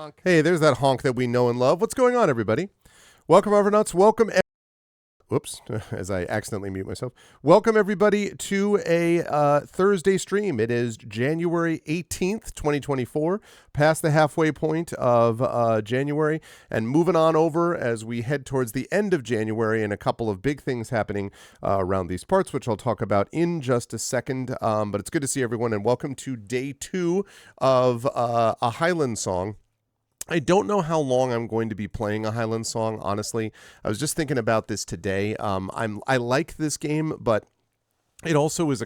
Honk. Hey, there's that honk that we know and love. What's going on, everybody? Welcome, Overnauts. Welcome. Whoops, as I accidentally mute myself. Welcome, everybody, to a Thursday stream. It is January 18th, 2024, past the halfway point of January, and moving on over as we head towards the end of January and a couple of big things happening around these parts, which I'll talk about in just a second. But it's good to see everyone, and welcome to day 2 of A Highland Song. I don't know how long I'm going to be playing A Highland Song, honestly. I was just thinking about this today. I like this game, but it also is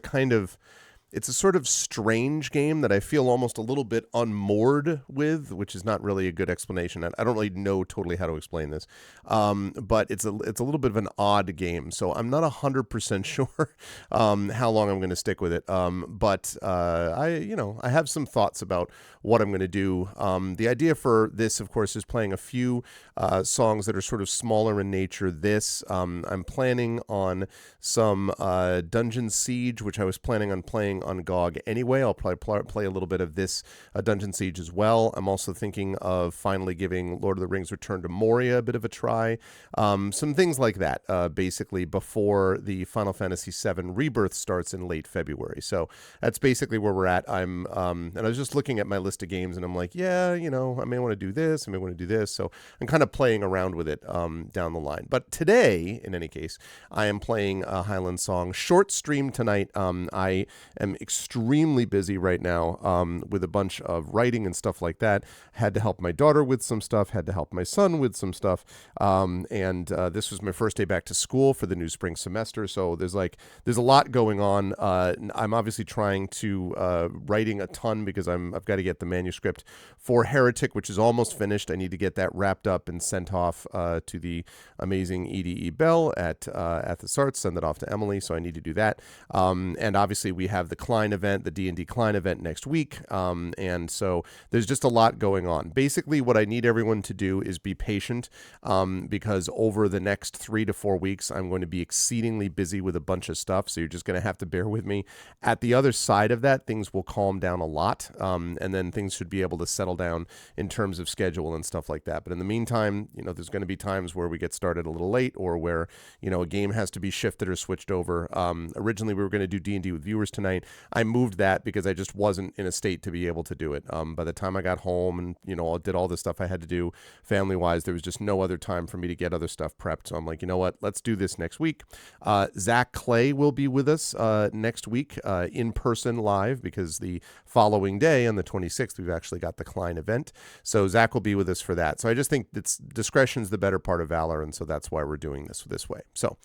it's a sort of strange game that I feel almost a little bit unmoored with, which is not really a good explanation. I don't really know totally how to explain this, but it's a little bit of an odd game. So I'm not 100% sure how long I'm going to stick with it. But I have some thoughts about what I'm going to do. The idea for this, of course, is playing a few songs that are sort of smaller in nature. I'm planning on some Dungeon Siege, which I was planning on playing on GOG anyway. I'll probably play a little bit of this Dungeon Siege as well. I'm also thinking of finally giving Lord of the Rings Return to Moria a bit of a try. Some things like that, basically, before the Final Fantasy VII Rebirth starts in late February. So that's basically where we're at. And I was just looking at my list of games, and I'm like, yeah, I may want to do this, I may want to do this. So I'm kind of playing around with it down the line. But today, in any case, I am playing a Highland Song. Short stream tonight. I am extremely busy right now with a bunch of writing and stuff like that. Had to help my daughter with some stuff, had to help my son with some stuff. And this was my first day back to school for the new spring semester. So there's a lot going on. I'm obviously trying to writing a ton because I've got to get the manuscript for Heretic, which is almost finished. I need to get that wrapped up and sent off to the amazing EDE Bell at Athos Arts, send it off to Emily. So I need to do that. And obviously we have the Klein event, the D&D Klein event next week. And so there's just a lot going on. Basically, what I need everyone to do is be patient because over the next 3 to 4 weeks, I'm going to be exceedingly busy with a bunch of stuff. So you're just going to have to bear with me. At the other side of that, things will calm down a lot. And then things should be able to settle down in terms of schedule and stuff like that. But in the meantime, there's going to be times where we get started a little late or where, a game has to be shifted or switched over. Originally, we were going to do D&D with viewers tonight. I moved that because I just wasn't in a state to be able to do it. By the time I got home and, did all the stuff I had to do family-wise, there was just no other time for me to get other stuff prepped. So I'm like, you know what? Let's do this next week. Zach Clay will be with us next week in person live because the following day on the 26th, we've actually got the Klein event. So Zach will be with us for that. So I just think discretion's the better part of valor. And so that's why we're doing this way. So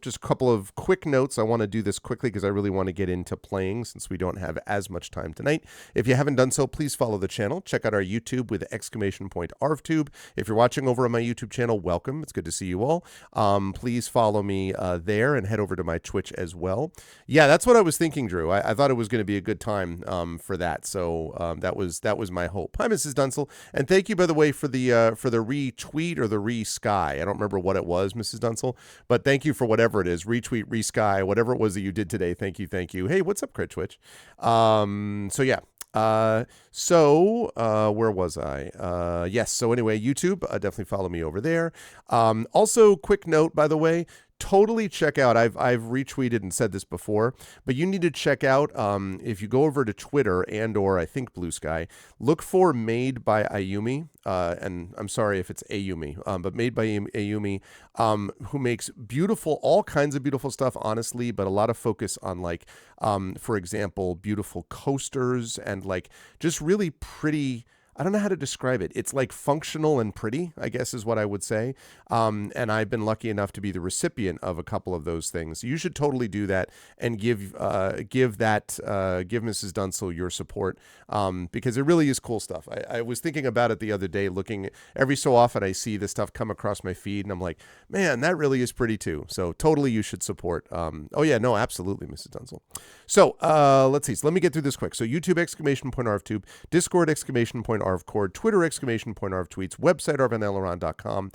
just a couple of quick notes. I want to do this quickly because I really want to get into playing since we don't have as much time tonight. If you haven't done so, please follow the channel. Check out our YouTube with !ArvTube. If you're watching over on my YouTube channel, welcome. It's good to see you all. Please follow me there and head over to my Twitch as well. Yeah, that's what I was thinking, Drew. I thought it was going to be a good time for that. So that was my hope. Hi, Mrs. Dunsel. And thank you, by the way, for the retweet or the re-sky. I don't remember what it was, Mrs. Dunsel, but thank you for whatever it is. Retweet, re-sky, whatever it was that you did today. Thank you. Hey, what's up, Crit Twitch? So yeah. Where was I? Yes. So anyway, YouTube, definitely follow me over there. Also, quick note, by the way, totally check out, I've retweeted and said this before, but you need to check out, if you go over to Twitter or I think Blue Sky, look for Made by Ayumi, and I'm sorry if it's Ayumi, but Made by Ayumi, who makes all kinds of beautiful stuff, honestly, but a lot of focus on for example, beautiful coasters and just really pretty, I don't know how to describe it. It's functional and pretty, I guess is what I would say. And I've been lucky enough to be the recipient of a couple of those things. You should totally do that and give Mrs. Dunsel your support because it really is cool stuff. I was thinking about it the other day, looking every so often I see this stuff come across my feed and I'm like, man, that really is pretty too. So totally you should support. Oh yeah, no, absolutely, Mrs. Dunsel. So let's see. So let me get through this quick. So YouTube !ArvTube, Discord !ArvTube, !arvcord, Twitter, ! !arvtweets, website, arvanelleron.com,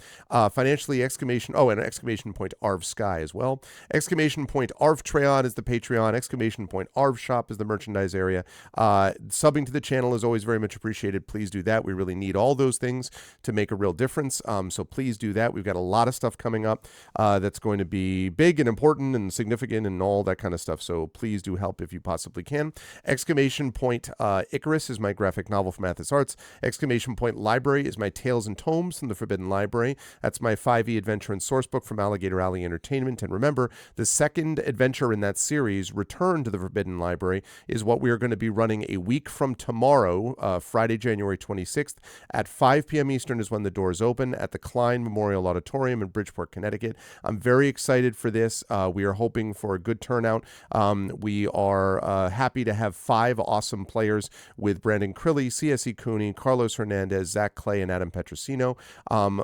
financially, ! and ! !arvsky as well. ! !arvtreon is the Patreon, ! !arvshop is the merchandise area. Subbing to the channel is always very much appreciated. Please do that. We really need all those things to make a real difference. So please do that. We've got a lot of stuff coming up that's going to be big and important and significant and all that kind of stuff. So please do help if you possibly can. ! Icarus is my graphic novel from Athos Arts. ! Library is my Tales and Tomes from the Forbidden Library. That's my 5e adventure and source book from Alligator Alley Entertainment. And remember, the second adventure in that series, Return to the Forbidden Library, is what we are going to be running a week from tomorrow, Friday, January 26th at 5 p.m. Eastern is when the doors open at the Klein Memorial Auditorium in Bridgeport, Connecticut. I'm very excited for this. We are hoping for a good turnout. We are happy to have 5 awesome players with Brandon Crilly, CSE Cooney, Carlos Hernandez, Zach Clay, and Adam Petrosino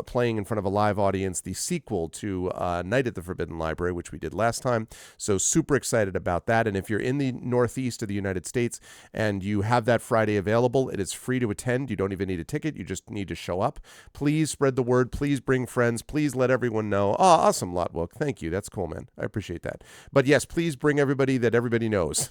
playing in front of a live audience, the sequel to Night at the Forbidden Library, which we did last time. So super excited about that. And if you're in the Northeast of the United States and you have that Friday available, it is free to attend. You don't even need a ticket. You just need to show up. Please spread the word. Please bring friends. Please let everyone know. Oh, awesome, Lotbook. Thank you. That's cool, man. I appreciate that. But yes, please bring everybody that everybody knows.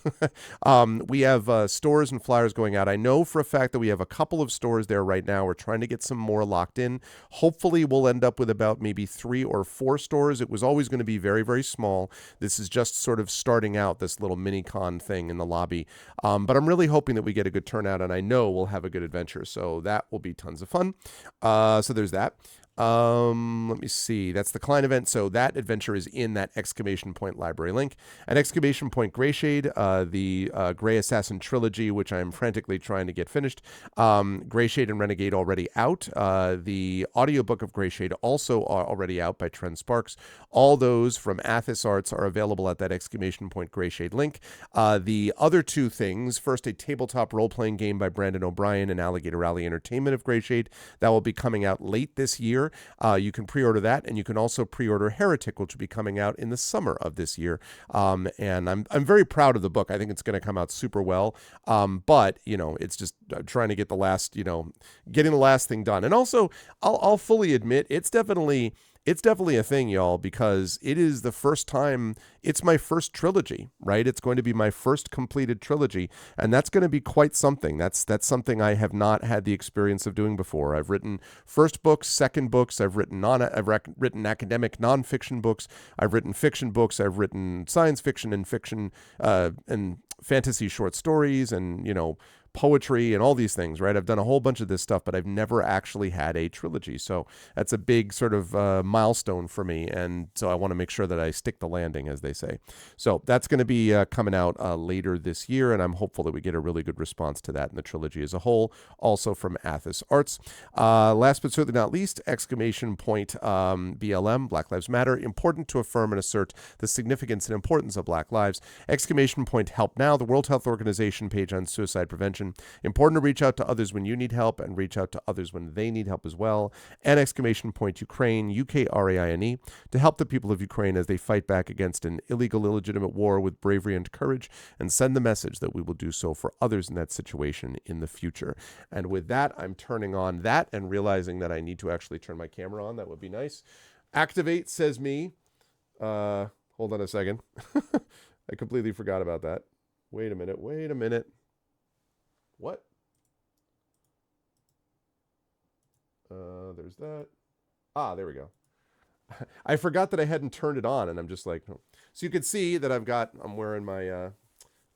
We have stores and flyers going out. I know for a fact that we have a couple of stores there right now. We're trying to get some more locked in. Hopefully we'll end up with about maybe 3 or 4 stores. It was always going to be very, very small. This is just sort of starting out this little mini con thing in the lobby. But I'm really hoping that we get a good turnout, and I know we'll have a good adventure. So that will be tons of fun. So there's that. Let me see. That's the Klein event. So that adventure is in that ! Library link. At ! Greyshade, the Grey Assassin trilogy, which I am frantically trying to get finished. Greyshade and Renegade already out. The audiobook of Greyshade also are already out by Trent Sparks. All those from Athos Arts are available at that ! Greyshade link. The other 2 things, first, a tabletop role-playing game by Brandon O'Brien and Alligator Alley Entertainment of Greyshade. That will be coming out late this year. You can pre-order that, and you can also pre-order Heretic, which will be coming out in the summer of this year. And I'm very proud of the book. I think it's going to come out super well. But it's just trying to get the last, getting the last thing done. And also, I'll fully admit it's definitely a thing, y'all, because it is the first time. It's my first trilogy, right? It's going to be my first completed trilogy, and that's going to be quite something. That's something I have not had the experience of doing before. I've written first books, second books. I've written academic nonfiction books. I've written fiction books. I've written science fiction and fiction and fantasy short stories, and poetry and all these things, right? I've done a whole bunch of this stuff, but I've never actually had a trilogy. So that's a big sort of milestone for me. And so I want to make sure that I stick the landing, as they say. So that's going to be coming out later this year. And I'm hopeful that we get a really good response to that in the trilogy as a whole, also from Athos Arts. Last but certainly not least, ! BLM, Black Lives Matter, important to affirm and assert the significance and importance of Black lives. ! Help Now, the World Health Organization page on suicide prevention. Important to reach out to others when you need help and reach out to others when they need help as well. And ! Ukraine, Ukraine, to help the people of Ukraine as they fight back against an illegal, illegitimate war with bravery and courage, and send the message that we will do so for others in that situation in the future. And with that, I'm turning on that and realizing that I need to actually turn my camera on. That would be nice. Activate, says me. Hold on a second. I completely forgot about that. Wait a minute. What? There's that. There we go. I forgot that I hadn't turned it on, and I'm just like, oh. So you can see that I'm wearing my,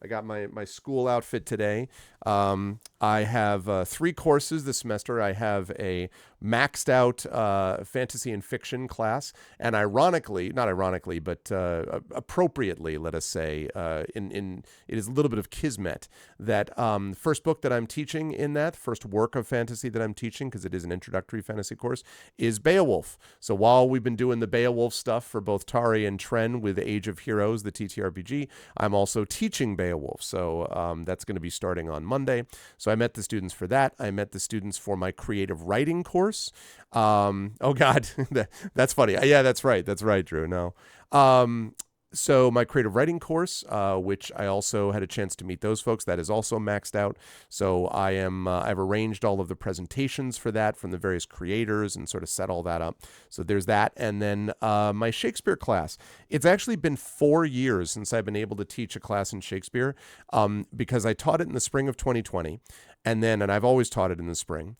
I got my school outfit today. I have 3 courses this semester. I have a maxed out fantasy and fiction class, and appropriately, let us say, it is a little bit of kismet that first book that I'm teaching in that first work of fantasy that I'm teaching, because it is an introductory fantasy course, is Beowulf. So while we've been doing the Beowulf stuff for both Tari and Tren with Age of Heroes, the TTRPG, I'm also teaching Beowulf. So that's going to be starting on Monday. So I met the students for that. I met the students for my creative writing course. Oh God, that's funny. Yeah, that's right. That's right, Drew. No. So my creative writing course, which I also had a chance to meet those folks, that is also maxed out. So I've arranged all of the presentations for that from the various creators and sort of set all that up. So there's that, and then my Shakespeare class. It's actually been 4 years since I've been able to teach a class in Shakespeare, because I taught it in the spring of 2020, and I've always taught it in the spring.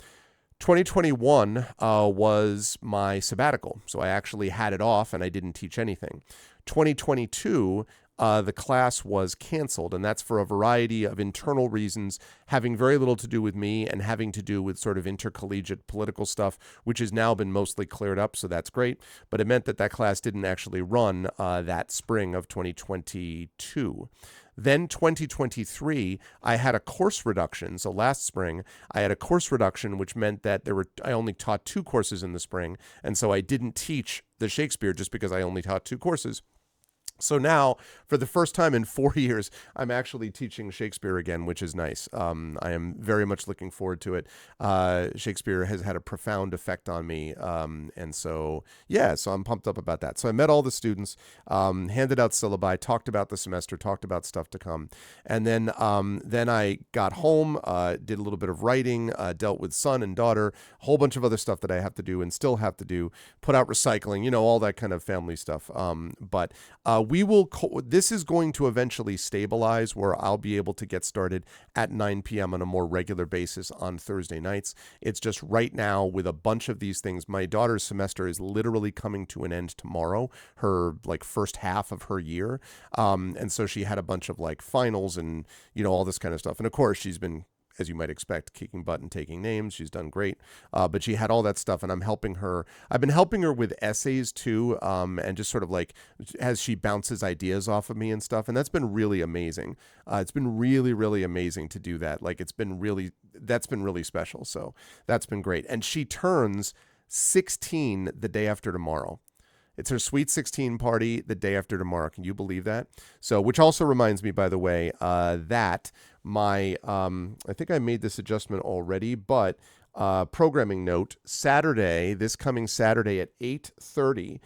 2021 was my sabbatical, so I actually had it off and I didn't teach anything. 2022, the class was canceled, and that's for a variety of internal reasons, having very little to do with me and having to do with sort of intercollegiate political stuff, which has now been mostly cleared up, so that's great. But it meant that that class didn't actually run that spring of 2022. Then 2023, I had a course reduction. So last spring, I had a course reduction, which meant that I only taught 2 courses in the spring. And so I didn't teach the Shakespeare just because I only taught 2 courses. So now, for the first time in 4 years, I'm actually teaching Shakespeare again, which is nice. I am very much looking forward to it. Shakespeare has had a profound effect on me. And so, yeah, so I'm pumped up about that. So I met all the students, handed out syllabi, talked about the semester, talked about stuff to come. And then I got home, did a little bit of writing, dealt with son and daughter, a whole bunch of other stuff that I have to do and still have to do, put out recycling, all that kind of family stuff. But this is going to eventually stabilize where I'll be able to get started at 9 p.m. on a more regular basis on Thursday nights. It's just right now with a bunch of these things, my daughter's semester is literally coming to an end tomorrow, her first half of her year. And so she had a bunch of finals and, all this kind of stuff. And of course she's been, as you might expect, kicking butt and taking names. She's done great. But she had all that stuff, and I'm helping her. I've been helping her with essays too, and just sort of as she bounces ideas off of me and stuff. And that's been really amazing. It's been really, really amazing to do that. That's been really special. So that's been great. And she turns 16 the day after tomorrow. It's her Sweet 16 party the day after tomorrow. Can you believe that? So, which also reminds me, by the way, that I think I made this adjustment already, but programming note, this coming Saturday at 8:30.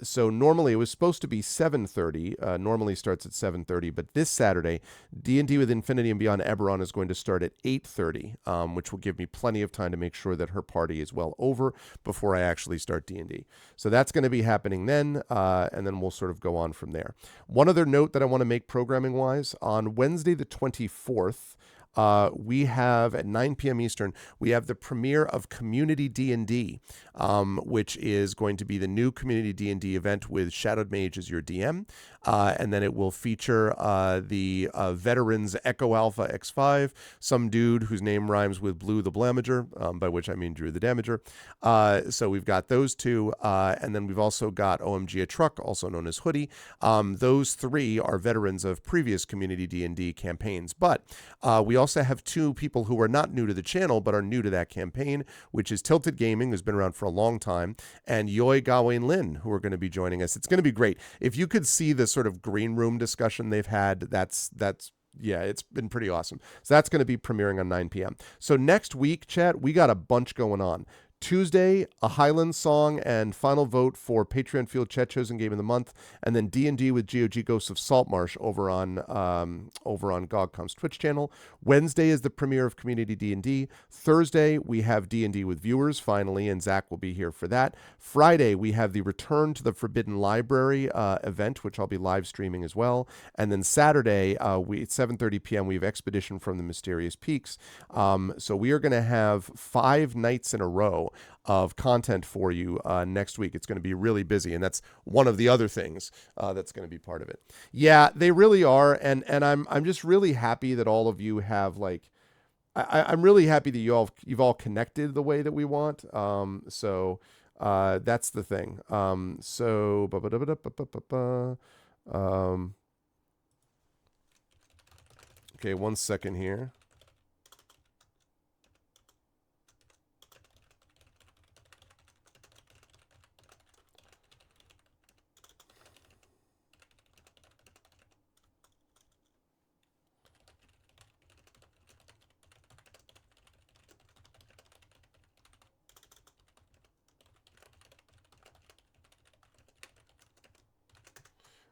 So normally it was supposed to be 7:30. Normally starts at 7:30, but this Saturday, D&D with Infinity and Beyond Eberron is going to start at 8:30, which will give me plenty of time to make sure that her party is well over before I actually start D&D. So that's going to be happening then, and then we'll sort of go on from there. One other note that I want to make programming-wise, on Wednesday the 24th, we have at 9 p.m. Eastern, we have the premiere of Community D&D, which is going to be the new Community D&D event with Shadowed Mage as your DM. And then it will feature the veterans Echo Alpha X5, some dude whose name rhymes with Blue the Blamager, by which I mean Drew the Damager. So we've got those two. And then we've also got OMG a Truck, also known as Hoodie. Those 3 are veterans of previous Community D&D campaigns. But we also have 2 people who are not new to the channel, but are new to that campaign, which is Tilted Gaming, who's been around for a long time, and Yoi Gawain Lin, who are going to be joining us. It's going to be great. If you could see the sort of green room discussion they've had, that's yeah, it's been pretty awesome. So that's going to be premiering on 9 p.m. So next week, chat, we got a bunch going on. Tuesday, A Highland Song and final vote for Patreon Field Chat Chosen Game of the Month, and then D&D with GOG Ghosts of Saltmarsh over on GogCom's Twitch channel. Wednesday is the premiere of Community D&D. Thursday, we have D&D with viewers, finally, and Zach will be here for that. Friday, we have the Return to the Forbidden Library event, which I'll be live streaming as well. And then Saturday, at 7:30 p.m., we have Expedition from the Mysterious Peaks. So we are going to have 5 nights in a row of content for you next week. It's going to be really busy, and that's one of the other things that's going to be part of it. Yeah, they really are, and I'm just really happy that all of you have I'm really happy that you've all connected the way that we want. So that's the thing. Okay, 1 second here.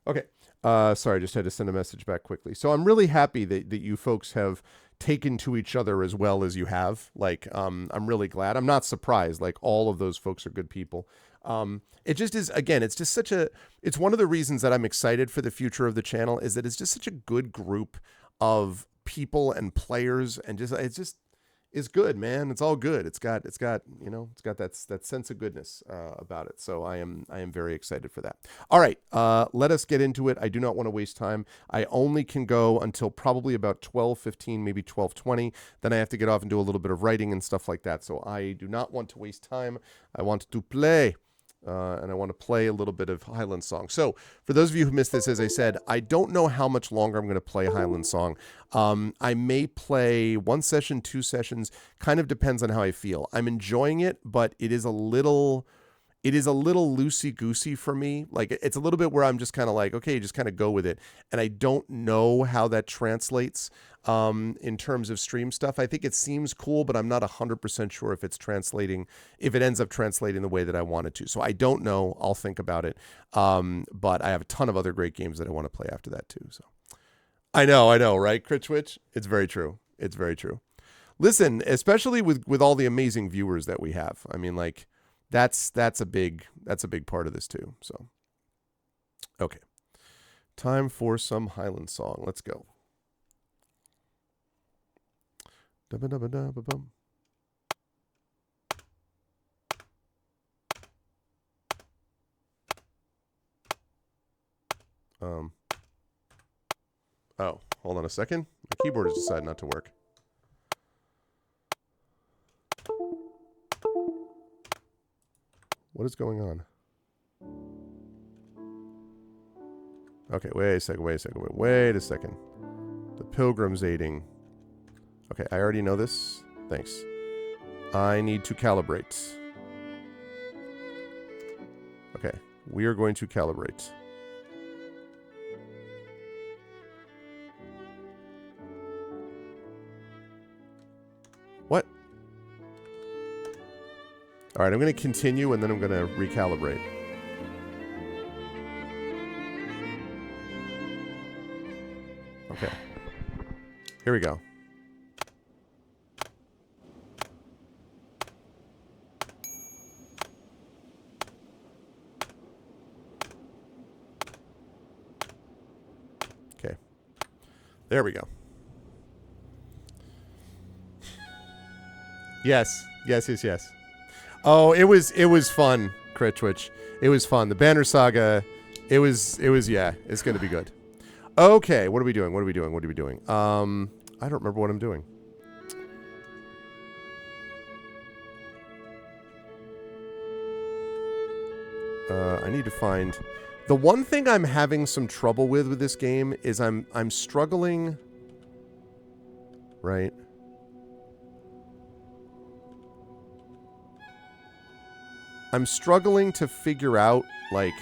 Okay. Sorry, I just had to send a message back quickly. So I'm really happy that you folks have taken to each other as well as you have. Like, I'm really glad. I'm not surprised. Like, all of those folks are good people. It just is, again, it's just it's one of the reasons that I'm excited for the future of the channel is that it's just such a good group of people and players, and it's good, man. It's all good. It's got that sense of goodness about it. So I am very excited for that. All right, let us get into it. I do not want to waste time. I only can go until probably about 12:15, maybe 12:20. Then I have to get off and do a little bit of writing and stuff like that. So I do not want to waste time. I want to play. And I want to play a little bit of Highland Song. So, for those of you who missed this, as I said, I don't know how much longer I'm going to play Highland Song. I may play 1 session, 2 sessions, kind of depends on how I feel. I'm enjoying it, but it is a little loosey-goosey for me. Like, it's a little bit where I'm just kind of like, okay, just kind of go with it. And I don't know how that translates in terms of stream stuff. I think it seems cool, but I'm not 100% sure if it ends up translating the way that I want it to. So I don't know. I'll think about it. But I have a ton of other great games that I want to play after that too. So I know, right, Critchwitch? It's very true. It's very true. Listen, especially with all the amazing viewers that we have. I mean, like, that's a big part of this too. So, okay, time for some Highland Song. Let's go. Da-ba-da-ba-da-ba-bum. Oh, hold on a second. My keyboard has decided not to work. What is going on? Okay, wait a second. The Pilgrim's aiding. Okay, I already know this. Thanks. I need to calibrate. Okay, we are going to calibrate. What? All right, I'm going to continue, and then I'm going to recalibrate. Okay. Here we go. Okay. There we go. Yes. Oh, it was fun, Critchwitch. It was fun. The Banner Saga, it was yeah, it's going to be good. Okay, what are we doing? I don't remember what I'm doing. I need to find... The one thing I'm having some trouble with this game is I'm struggling... Right? I'm struggling to figure out, like...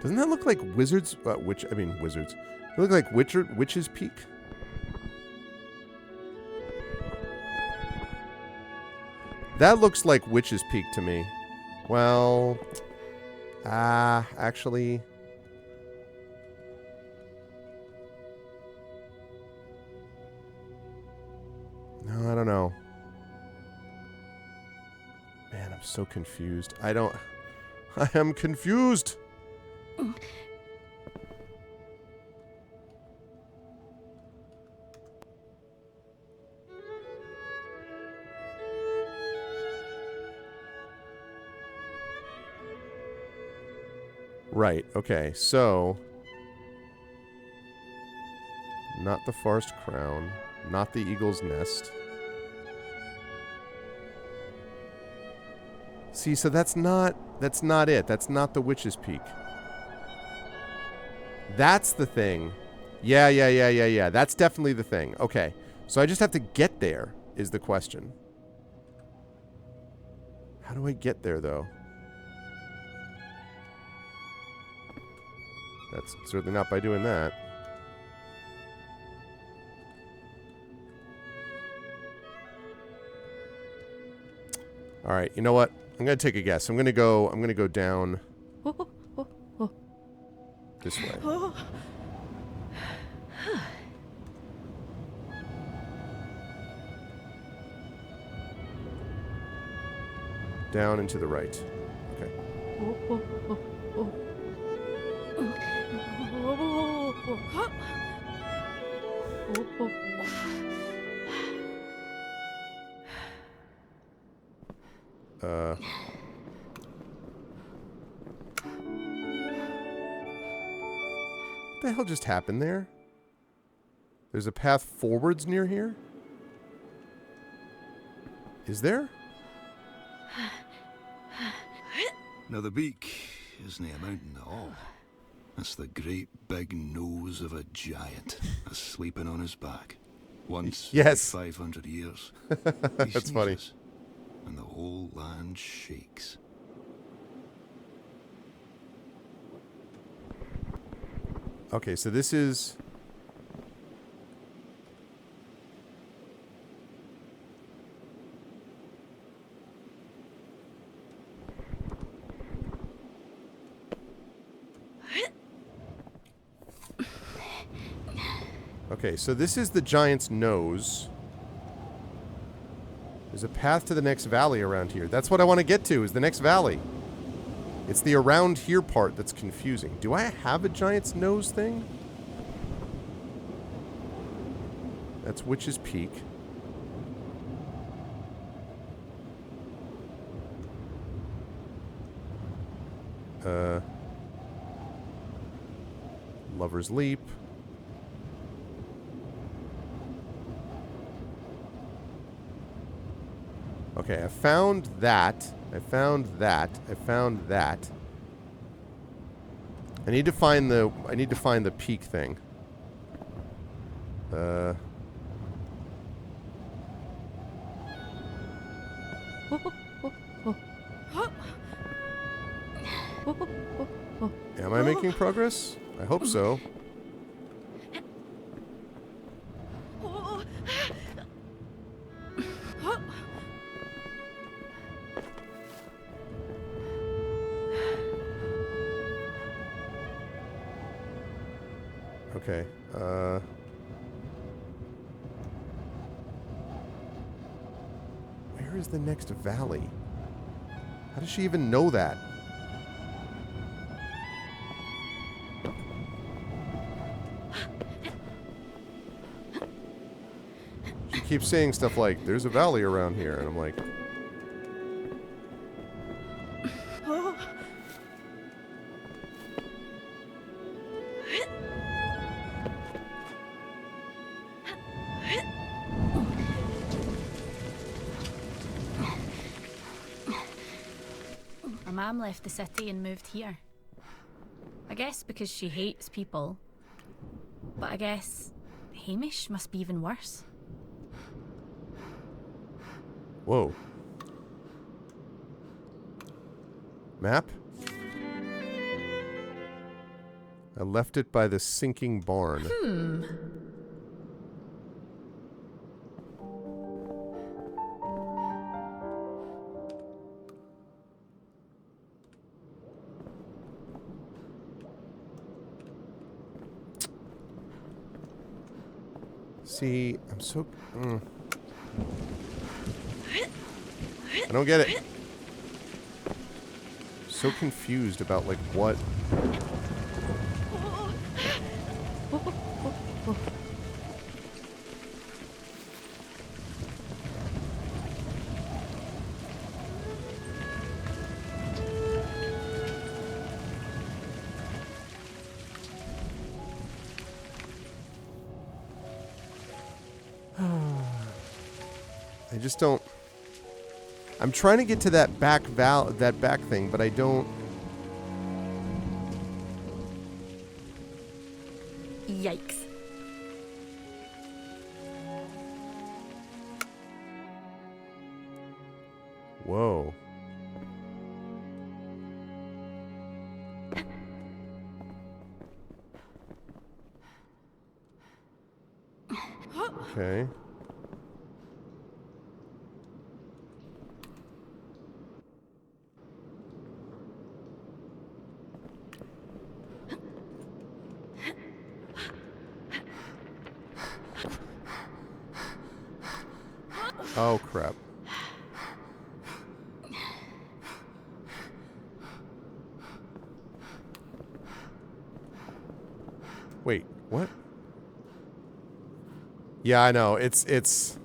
Doesn't that look like Wizards? Wizards. It look like Witch's Peak? That looks like Witch's Peak to me. Well... actually... No, I don't know. Man, I'm so confused. I am confused! Right, okay, so... Not the Forest Crown. Not the Eagle's Nest. See, so that's not it. That's not the Witch's Peak. That's the thing. Yeah. That's definitely the thing. Okay. So I just have to get there, is the question. How do I get there, though? That's certainly not by doing that. All right, you know what? I'm gonna take a guess. I'm gonna go down this way. Down and to the right. Okay. What the hell just happened there? There's a path forwards near here? Is there? Now the beak isn't a mountain at all. It's the great big nose of a giant that's sleeping on his back. Once yes. every 500 years. That's funny. And the whole land shakes. Okay, so this is... Okay, so this is the giant's nose. There's a path to the next valley around here. That's what I want to get to, is the next valley. It's the around here part that's confusing. Do I have a giant's nose thing? That's Witch's Peak. Lover's Leap. Okay, I found that. I found that. I need to find the peak thing. Yeah, am I making progress? I hope so. Okay, where is the next valley? How does she even know that? She keeps saying stuff like, there's a valley around here, and I'm like... Mum left the city and moved here. I guess because she hates people. But I guess Hamish must be even worse. Whoa. Map? I left it by the sinking barn. See, I'm so... I don't get it. So confused about, like, what... I just don't... I'm trying to get to that back thing, but I don't... Yikes. Whoa. Okay. Oh, crap. Wait, what? Yeah, I know. It's...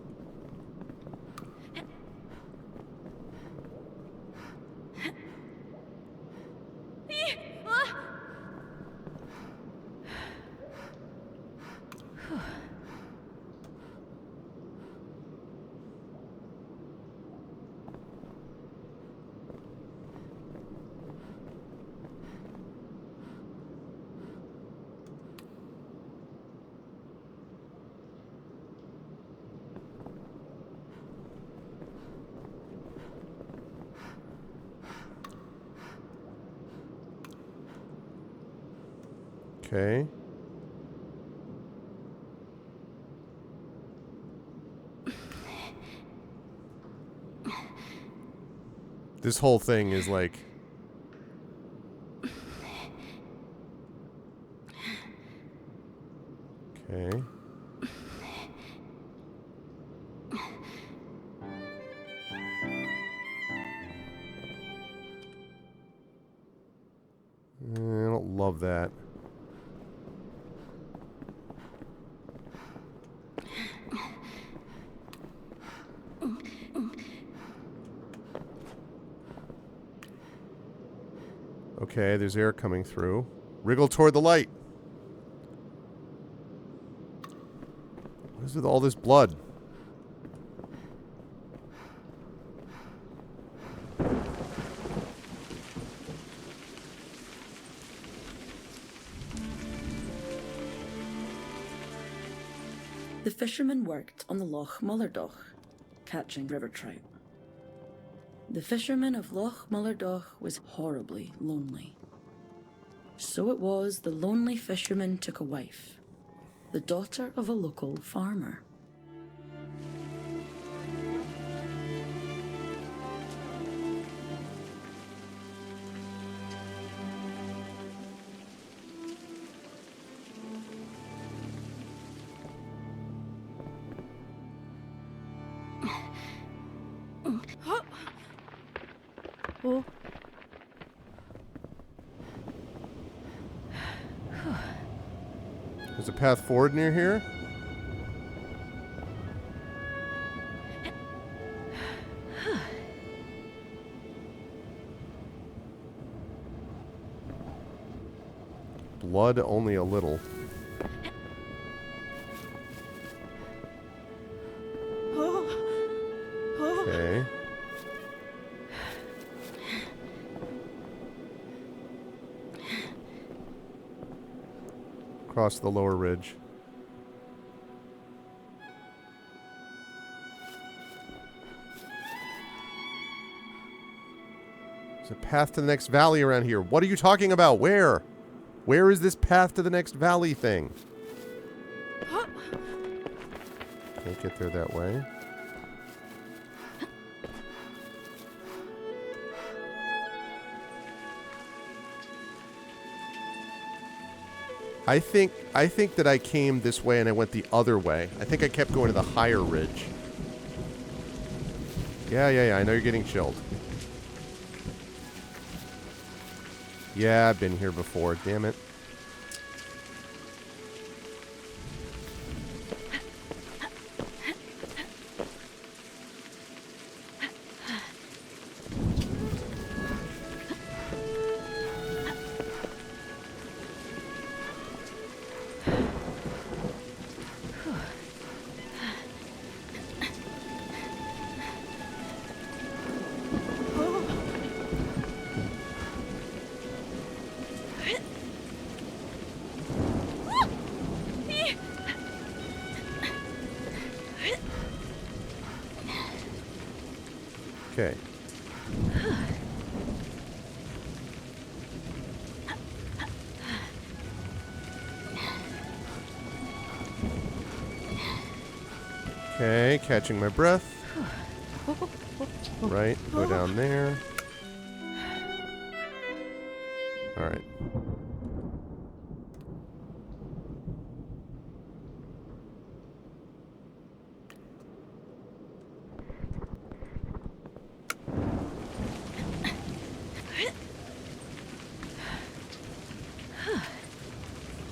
Okay. This whole thing is like... Okay. I don't love that. Okay, there's air coming through. Wriggle toward the light. What is with all this blood? The fishermen worked on the Loch Mullerdoch, catching river trout. The fisherman of Loch Mullerdoch was horribly lonely. So it was the lonely fisherman took a wife, the daughter of a local farmer. Oh. There's a path forward near here? Blood only a little. Okay. Across the lower ridge. There's a path to the next valley around here. What are you talking about? Where? Where is this path to the next valley thing? Can't get there that way. I think that I came this way and I went the other way. I think I kept going to the higher ridge. Yeah. I know you're getting chilled. Yeah, I've been here before. Damn it. Okay. Okay, catching my breath. Right, go down there. Alright.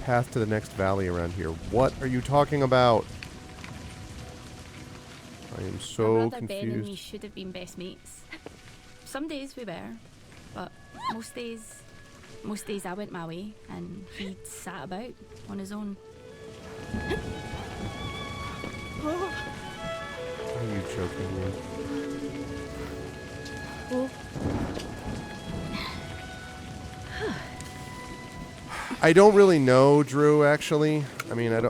path to the next valley around here. What are you talking about? I am so My brother Ben and me confused. should have been best mates. Some days we were, but most days I went my way and he sat about on his own. Are you joking me? I don't really know, Drew, actually. I mean, I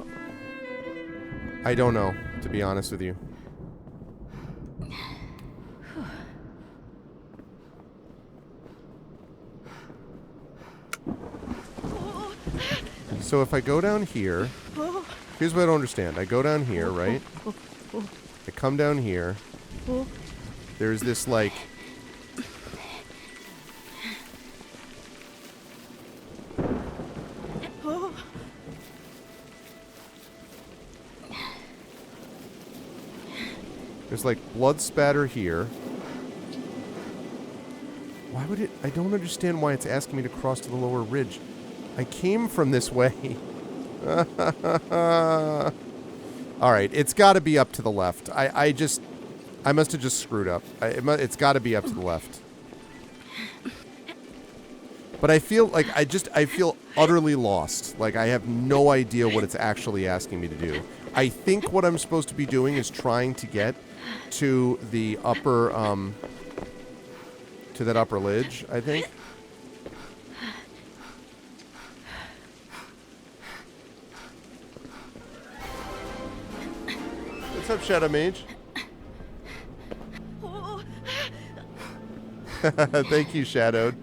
don't know, to be honest with you. So if I go down here, here's what I don't understand. I go down here, right? I come down here. There's this, like... There's, like, blood spatter here. Why would it... I don't understand why it's asking me to cross to the lower ridge. I came from this way. Alright, it's got to be up to the left. I must have just screwed up. It's got to be up to the left. But I feel like I feel utterly lost. Like I have no idea what it's actually asking me to do. I think what I'm supposed to be doing is trying to get to the upper, to that upper ledge, I think. What's up, Shadow Mage? Thank you, Shadowed.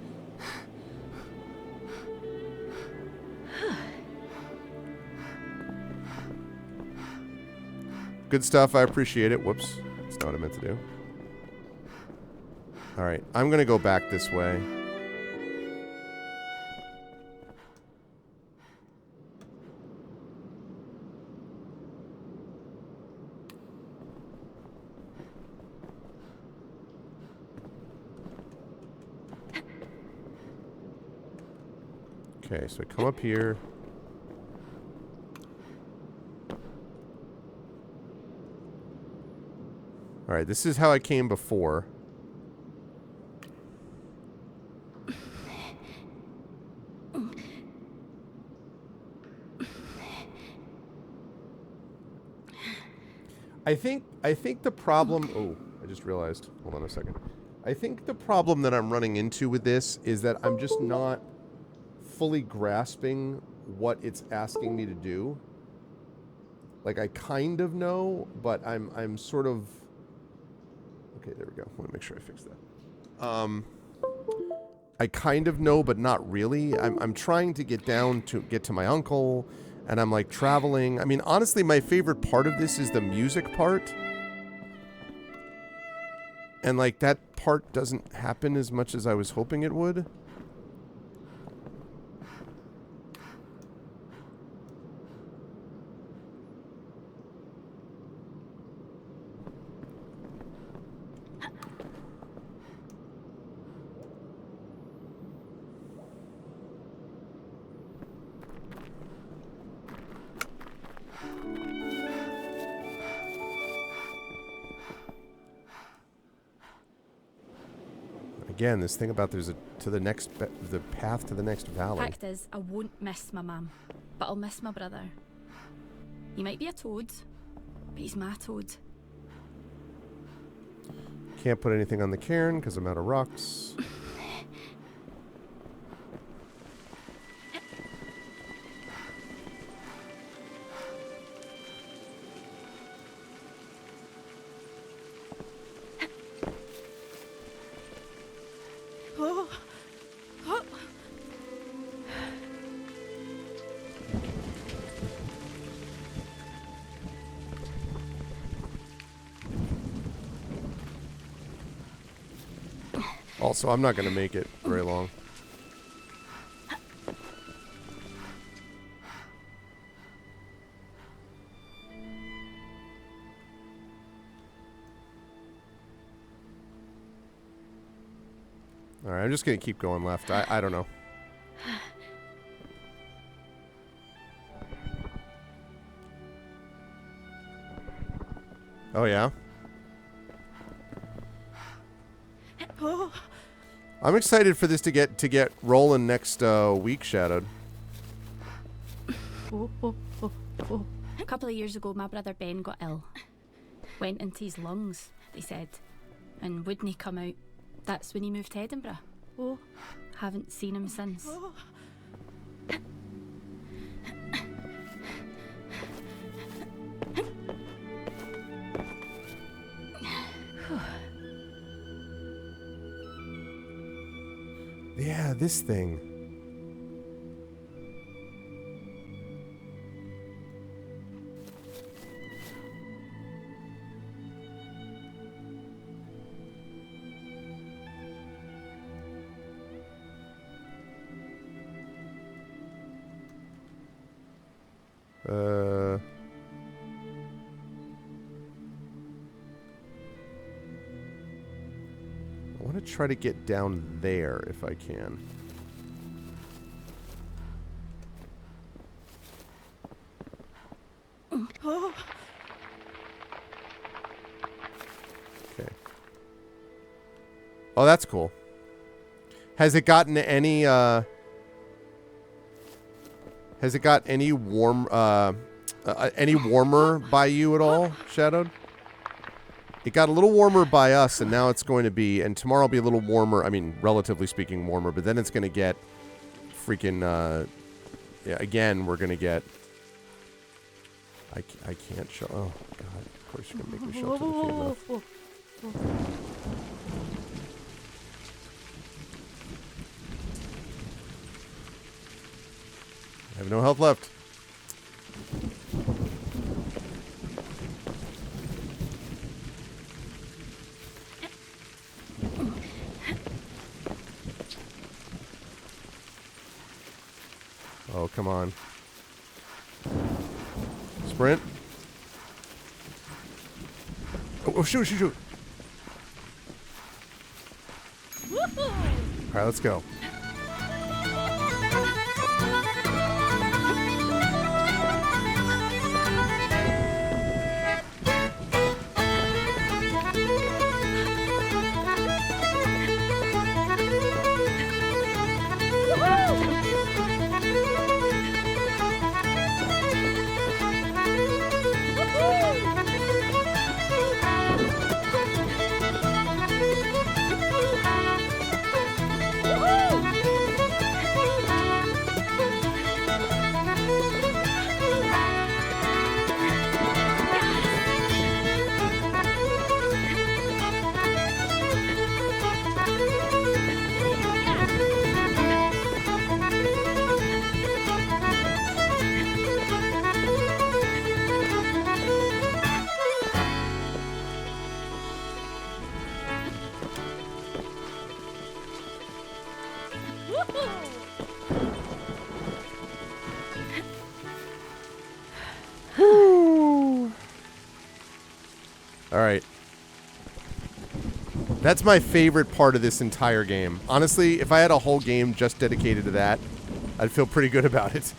Good stuff. I appreciate it. Whoops. That's not what I meant to do. Alright. I'm going to go back this way. Okay, so I come up here. Alright, this is how I came before. I think the problem... Oh, I just realized. Hold on a second. I think the problem that I'm running into with this is that I'm just not fully grasping what it's asking me to do. Like, I kind of know, but I'm sort of... Okay, there we go. I want to make sure I fix that. I kind of know, but not really. I'm trying to get to my uncle, and I'm like traveling. I mean, honestly, my favorite part of this is the music part. And like that part doesn't happen as much as I was hoping it would. Again, this thing about there's the path to the next valley. Fact is, I won't miss my mum, but I'll miss my brother. He might be a toad, but he's my toad. Can't put anything on the cairn because I'm out of rocks. Also, I'm not going to make it very long. Alright, I'm just going to keep going left. I don't know. Oh, yeah? Oh. I'm excited for this to get rolling next week, Shadowed. A couple of years ago, my brother Ben got ill. Went into his lungs, they said, and wouldn't he come out? That's when he moved to Edinburgh. Oh. Haven't seen him since. Oh. Yeah, this thing. I want to try to get down there if I can. Oh. Okay. Oh, that's cool. Has it gotten any has it got any warmer by you at all, Shadowed? It got a little warmer by us, and now it's going to be, and tomorrow will be a little warmer. I mean, relatively speaking, warmer, but then it's going to get freaking, yeah, again, we're going to get, I can't show, oh, God, of course you're going to make me show up to the feet enough. I have no health left. Oh, come on. Sprint. Oh, shoot, shoot, shoot. All right, let's go. All right. That's my favorite part of this entire game. Honestly, if I had a whole game just dedicated to that, I'd feel pretty good about it.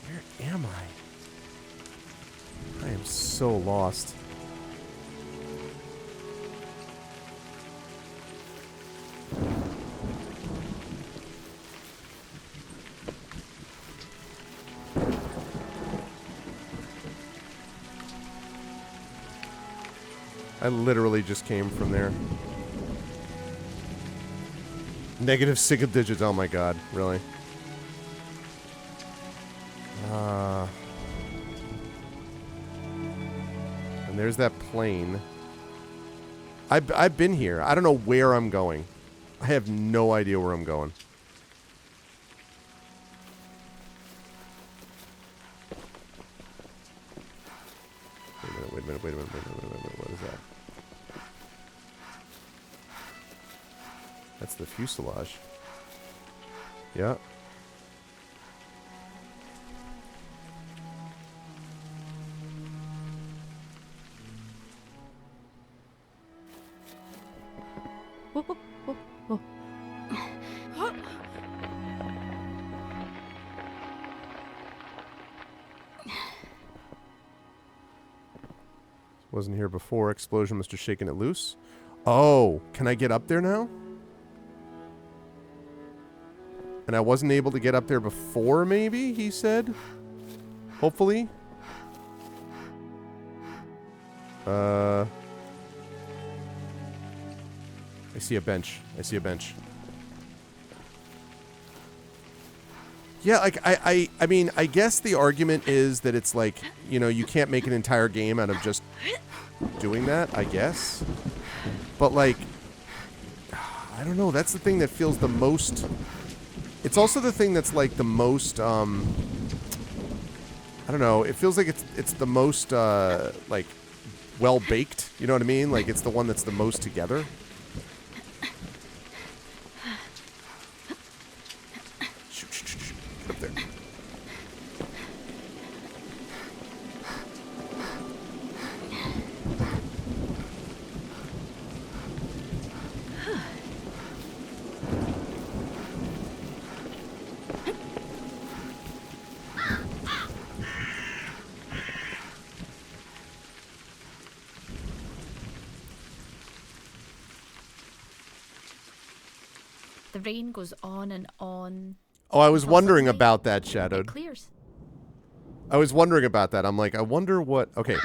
Where am I? I am so lost. I literally just came from there. Negative single digits. Oh my god, really? And there's that plane. I've been here. I don't know where I'm going. I have no idea where I'm going. Wait a minute. What is that? That's the fuselage. Yeah. Wasn't here before. Explosion must have shaken it loose. Oh, can I get up there now? And I wasn't able to get up there before, maybe, he said? Hopefully. I see a bench. I see a bench. Yeah, like, I mean, I guess the argument is that it's like, you know, you can't make an entire game out of just doing that, I guess. But, like, I don't know. That's the thing that feels the most... It's also the thing that's, like, the most, I don't know. It feels like it's the most, like, well-baked. You know what I mean? Like, it's the one that's the most together. Up there. The rain goes on and on. Oh, I was until wondering suddenly about that, It Shadowed. clears. I was wondering about that. I'm like, I wonder what... Okay.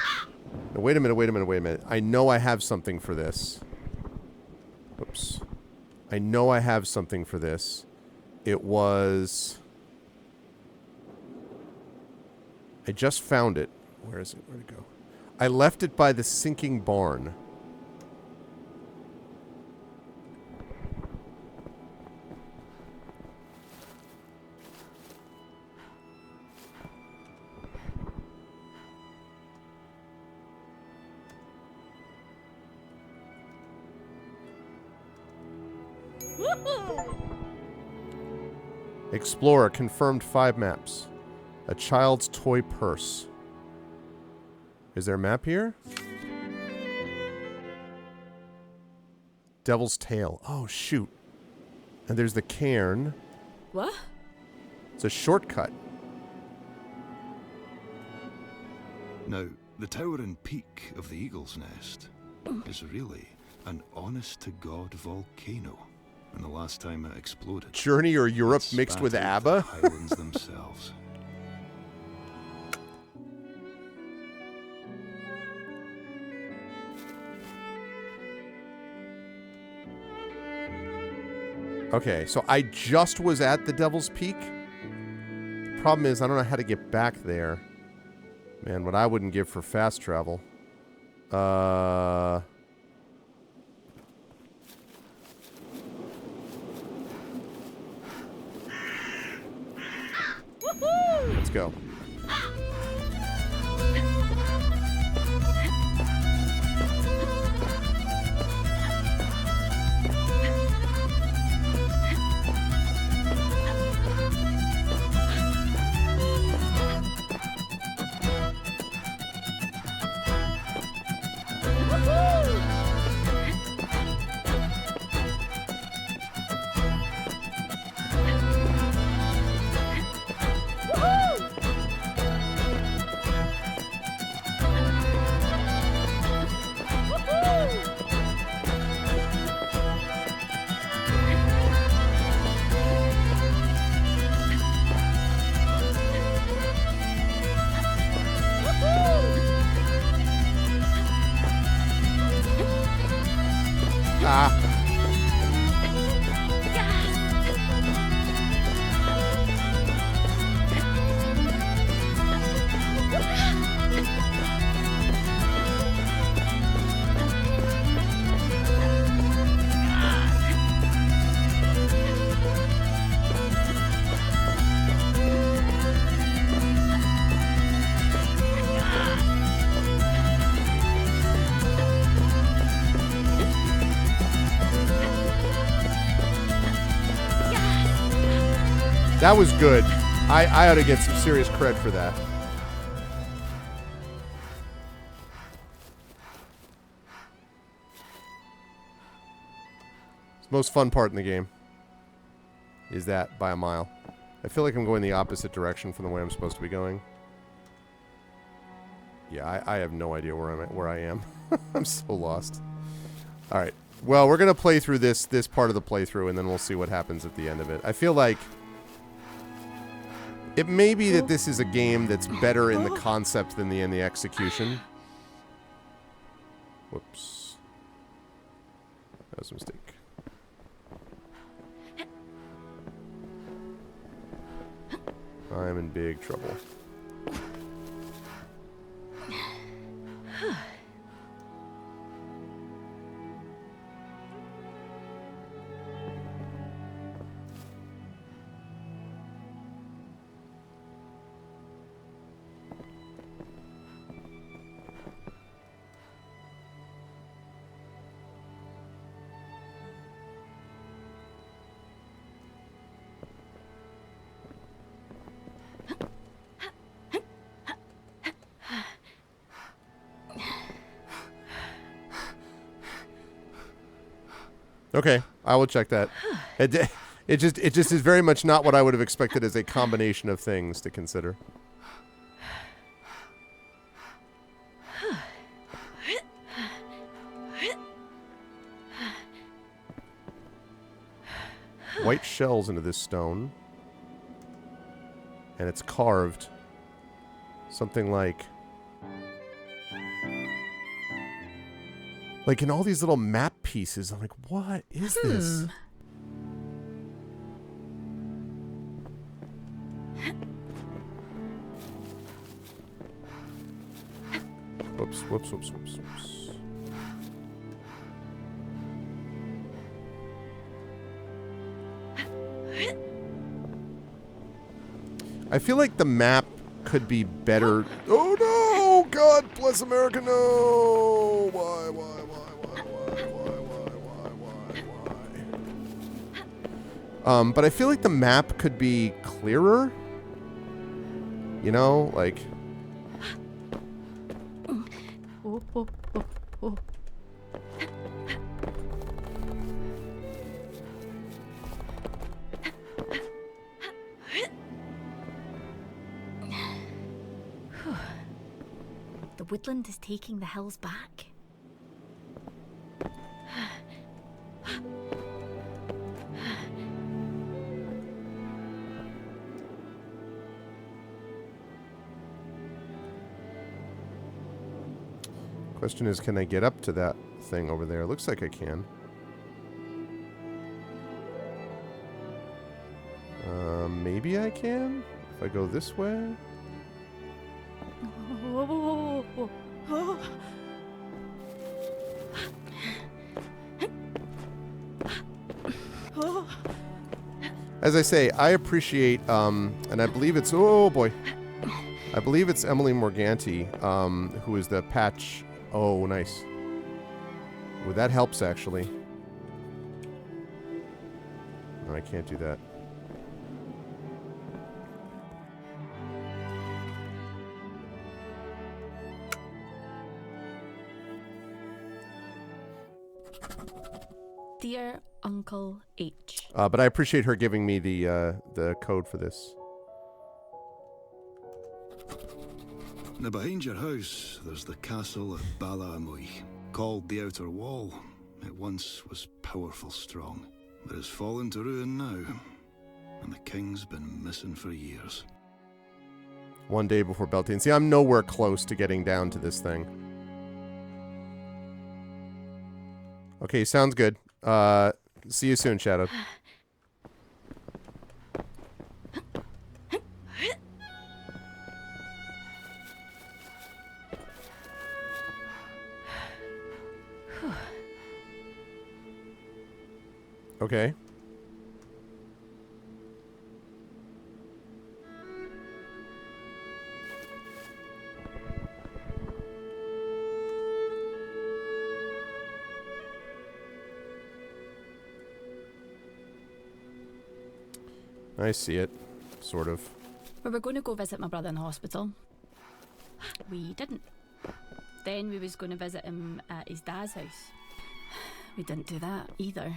Now, wait a minute. I know I have something for this. Oops. I know I have something for this. It was... I just found it. Where is it? Where'd it go? I left it by the sinking barn. Explorer confirmed 5 maps. A child's toy purse. Is there a map here? Devil's Tail. Oh, shoot. And there's the cairn. What? It's a shortcut. Now, the towering peak of the Eagle's Nest is really an honest-to-God volcano. And the last time it exploded, Journey or Europe it mixed with spattered ABBA? the Highlands themselves. Okay, so I just was at the Devil's Peak. The problem is I don't know how to get back there. Man, what I wouldn't give for fast travel. Let's go. That was good. I ought to get some serious cred for that. It's the most fun part in the game. Is that by a mile. I feel like I'm going the opposite direction from the way I'm supposed to be going. Yeah, I have no idea where I am. I'm so lost. All right. Well, we're gonna play through this part of the playthrough, and then we'll see what happens at the end of it. I feel like it may be that this is a game that's better in the concept than in the execution. Whoops. That was a mistake. I'm in big trouble. Okay, I will check that. It just is very much not what I would have expected as a combination of things to consider. White shells into this stone. And it's carved. Something like in all these little map pieces. I'm like, what is this? Whoops, whoops, whoops, whoops, whoops. I feel like the map could be better. Oh no! God bless America, no! Why? But I feel like the map could be clearer. You know, like... The woodland is taking the hills back. Question is, can I get up to that thing over there? Looks like I can. Maybe I can? If I go this way? As I say, I appreciate, and I believe it's, oh boy. I believe it's Emily Morganti, who is the patch. Oh, nice. Well, that helps, actually. No, I can't do that. Dear Uncle H. But I appreciate her giving me the code for this. Now behind your house, there's the castle of Bala-Amui, called the Outer Wall. It once was powerful strong, but has fallen to ruin now, and the king's been missing for years. One day before Beltane. See, I'm nowhere close to getting down to this thing. Okay, sounds good. See you soon, Shadow. Okay. I see it. Sort of. We were going to go visit my brother in the hospital. We didn't. Then we was going to visit him at his dad's house. We didn't do that either.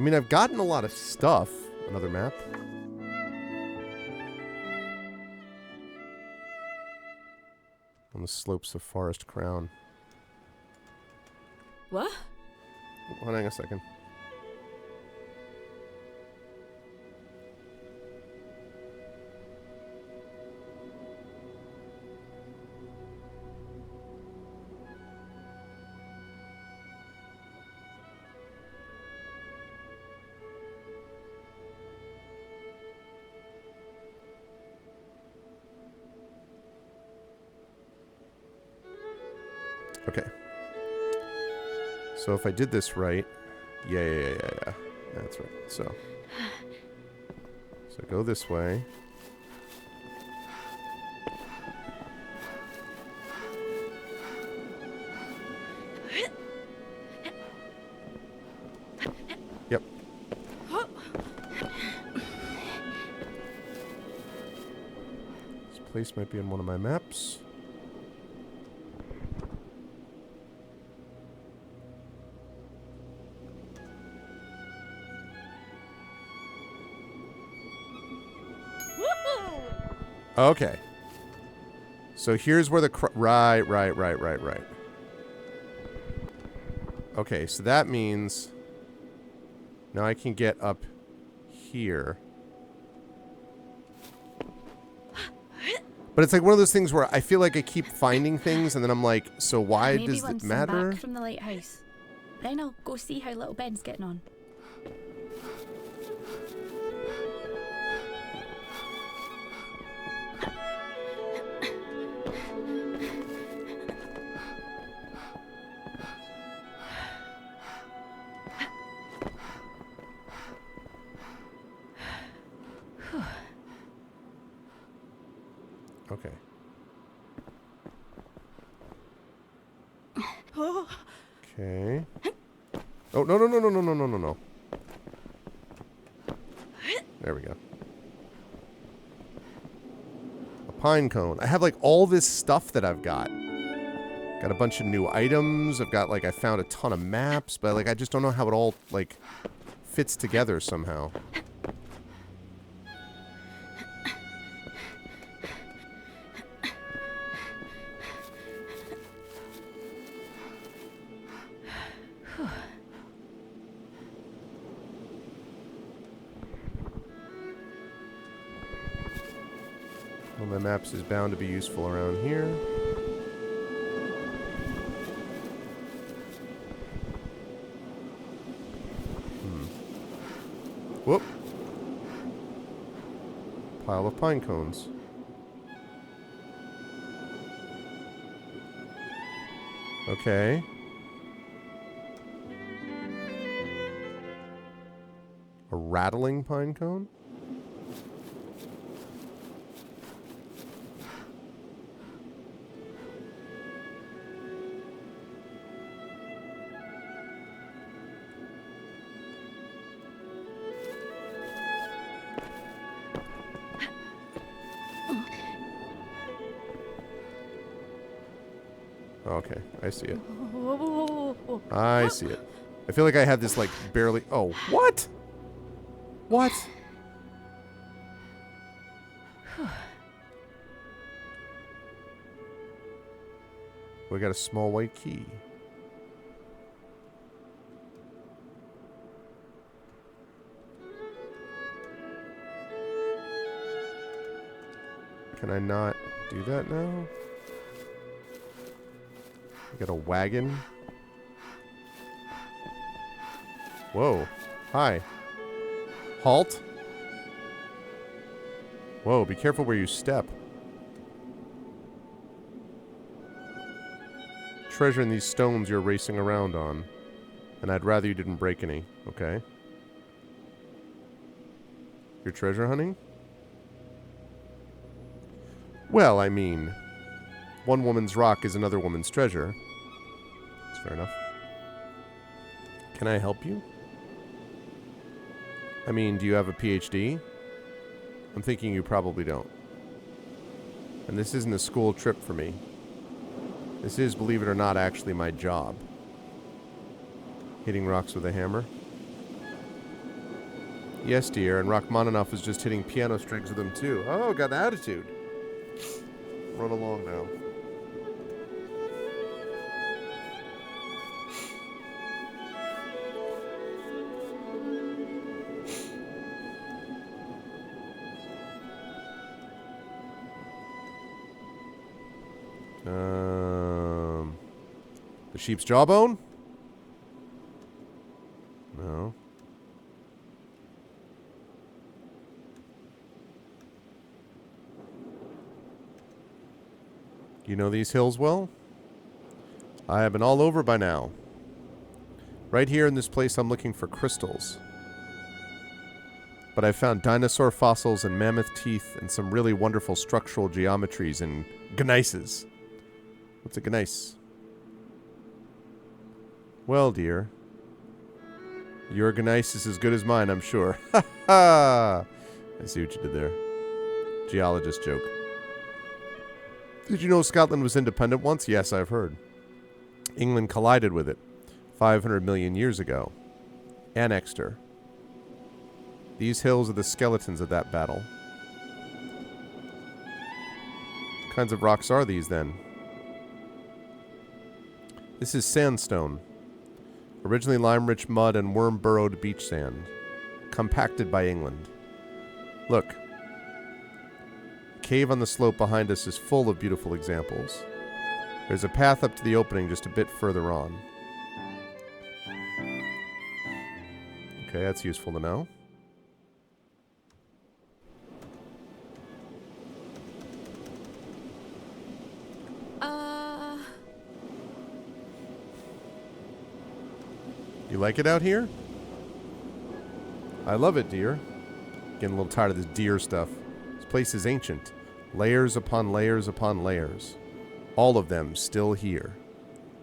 mean, I've gotten a lot of stuff. Another map. On the slopes of Forest Crown. What? Hold on a second. Okay. So if I did this right, yeah. That's right. So go this way. Yep. This place might be on one of my maps. Okay. So here's where the... Right. Okay, so that means... Now I can get up here. But it's like one of those things where I feel like I keep finding things, and then I'm like, so why Maybe does it once I'm matter? back from the lighthouse. Then I'll go see how little Ben's getting on. Okay. Okay. Oh, no. There we go. A pine cone. I have like all this stuff that I've got. Got a bunch of new items. I've got like, I found a ton of maps, but like I just don't know how it all like fits together somehow. One of my maps is bound to be useful around here. Whoop. Pile of pine cones. Okay. A rattling pine cone? Okay, I see it. I see it. I feel like I had this, like, barely... Oh, what? What? We got a small white key. Can I not do that now? I got a wagon. Whoa. Hi. Halt. Whoa, be careful where you step. Treasure in these stones you're racing around on. And I'd rather you didn't break any, okay? You're treasure hunting? Well, I mean, one woman's rock is another woman's treasure. That's fair enough. Can I help you? I mean, do you have a PhD? I'm thinking you probably don't. And this isn't a school trip for me. This is, believe it or not, actually my job. Hitting rocks with a hammer. Yes, dear, and Rachmaninoff is just hitting piano strings with them, too. Oh, got an attitude. Run along now. The sheep's jawbone? No. You know these hills well? I have been all over by now. Right here in this place I'm looking for crystals. But I've found dinosaur fossils and mammoth teeth and some really wonderful structural geometries and gneisses. What's a gneiss? Well, dear, your gneiss is as good as mine, I'm sure. Ha ha! I see what you did there. Geologist joke. Did you know Scotland was independent once? Yes, I've heard. England collided with it 500 million years ago. Annexed her. These hills are the skeletons of that battle. What kinds of rocks are these, then? This is sandstone. Originally lime-rich mud and worm-burrowed beach sand. Compacted by England. Look. The cave on the slope behind us is full of beautiful examples. There's a path up to the opening just a bit further on. Okay, that's useful to know. You like it out here? I love it, dear. Getting a little tired of this deer stuff. This place is ancient. Layers upon layers upon layers. All of them still here.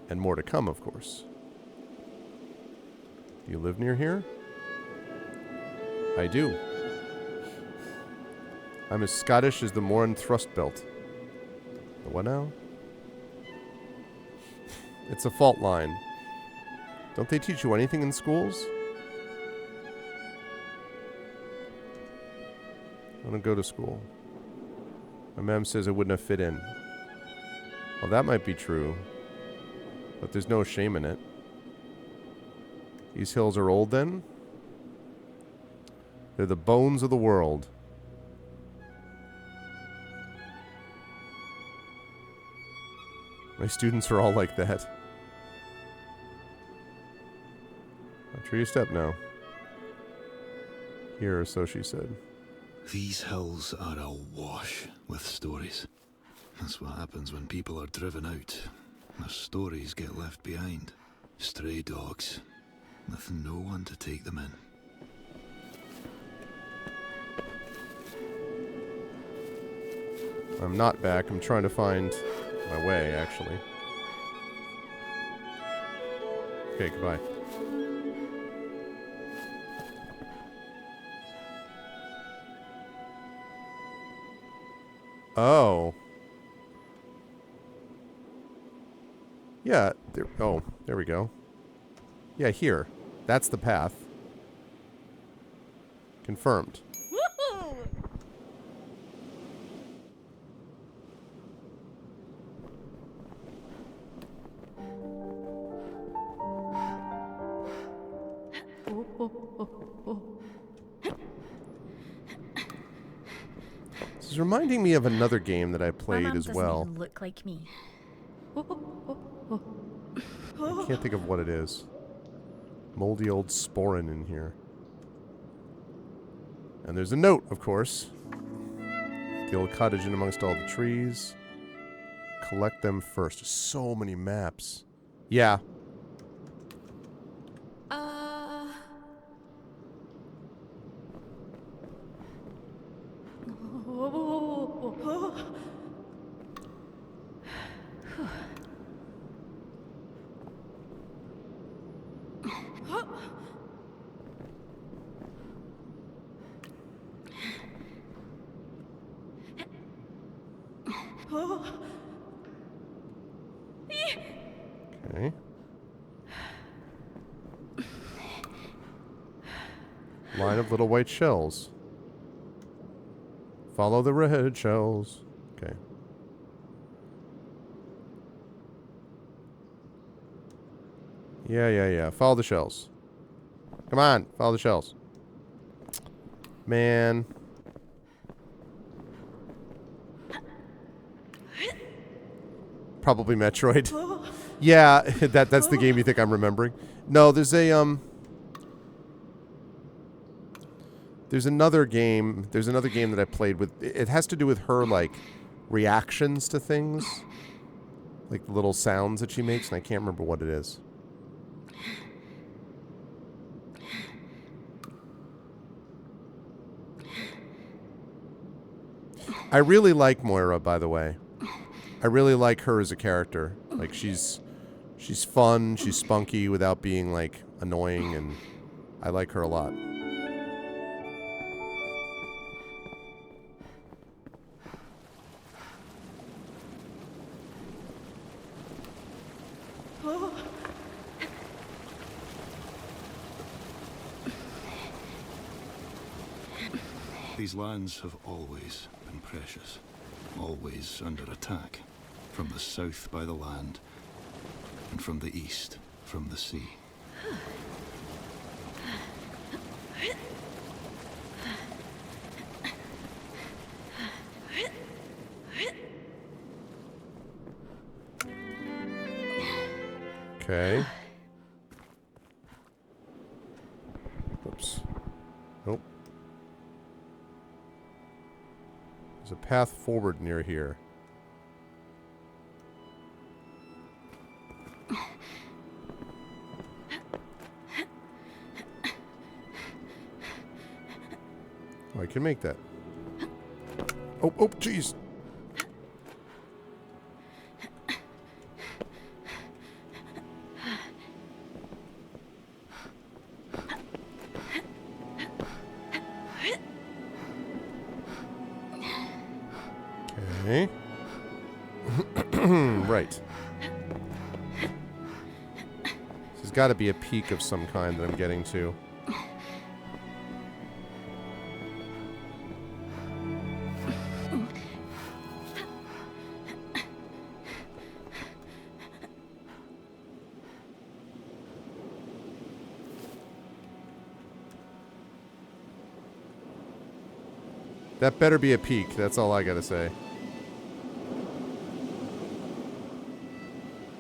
And more to come, of course. Do you live near here? I do. I'm as Scottish as the Moran thrust belt. The what now? It's a fault line. Don't they teach you anything in schools? I don't go to school. My mom says I wouldn't have fit in. Well, that might be true. But there's no shame in it. These hills are old then? They're the bones of the world. My students are all like that. Watch where you step now. Here, or so she said. These hills are awash with stories. That's what happens when people are driven out. Their stories get left behind. Stray dogs, with no one to take them in. I'm not back. I'm trying to find my way, actually. Okay, goodbye. Oh. Yeah. There we go. Yeah, here. That's the path. Confirmed. Woohoo! This is reminding me of another game that I My played mum as doesn't well. even look like me. I can't think of what it is. Moldy old sporin in here. And there's a note, of course. The old cottage in amongst all the trees. Collect them first. So many maps. Yeah. Okay. Line of little white shells. Follow the red shells. Okay. Yeah. Follow the shells. Come on, follow the shells. Man. Probably Metroid. Yeah, that's the game you think I'm remembering. No, there's another game that I played with. It has to do with her, like, reactions to things. Like the little sounds that she makes, and I can't remember what it is. I really like Moira, by the way. I really like her as a character. Like, she's fun, she's spunky without being, like, annoying, and I like her a lot. These lands have always been precious, always under attack, from the south by the land, and from the east from the sea. Okay. Oops. Nope. There's a path forward near here. Oh, I can make that. Oh, jeez. Okay. Right. There's got to be a peak of some kind that I'm getting to. That better be a peak. That's all I gotta say.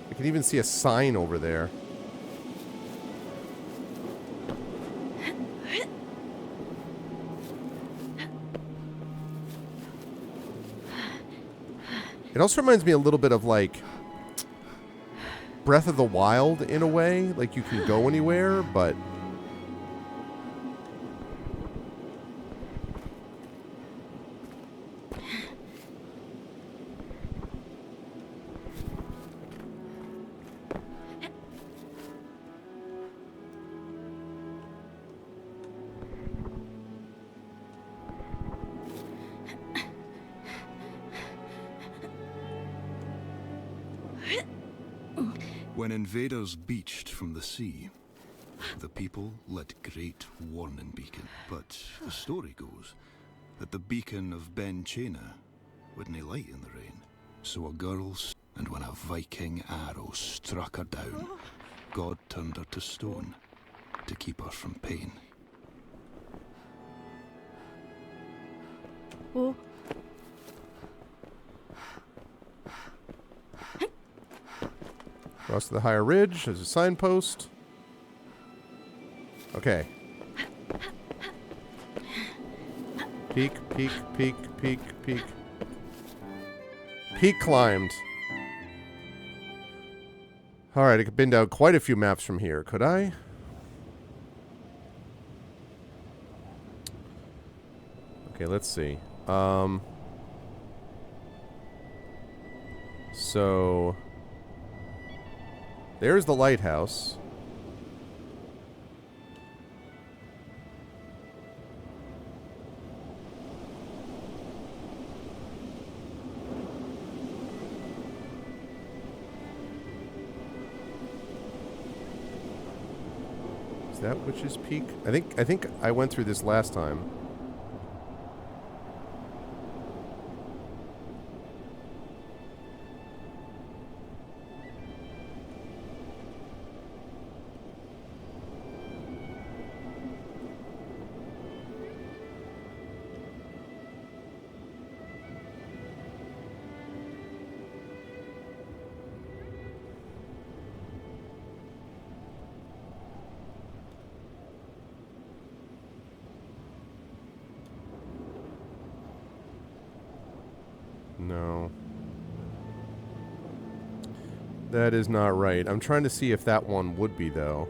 I can even see a sign over there. It also reminds me a little bit of, like, Breath of the Wild in a way. Like, you can go anywhere, but... When invaders beached from the sea, the people lit great warning beacon. But the story goes that the beacon of Ben Chena wouldn't light in the rain. So a girl's, and when a Viking arrow struck her down, God turned her to stone to keep her from pain. Oh. Across the higher ridge, there's a signpost. Okay. Peak, peak, peak, peak, peak. Peak climbed. Alright, I could bend down quite a few maps from here, could I? Okay, let's see. So... there's the lighthouse. Is that Witch's Peak? I think I went through this last time. No. That is not right. I'm trying to see if that one would be, though.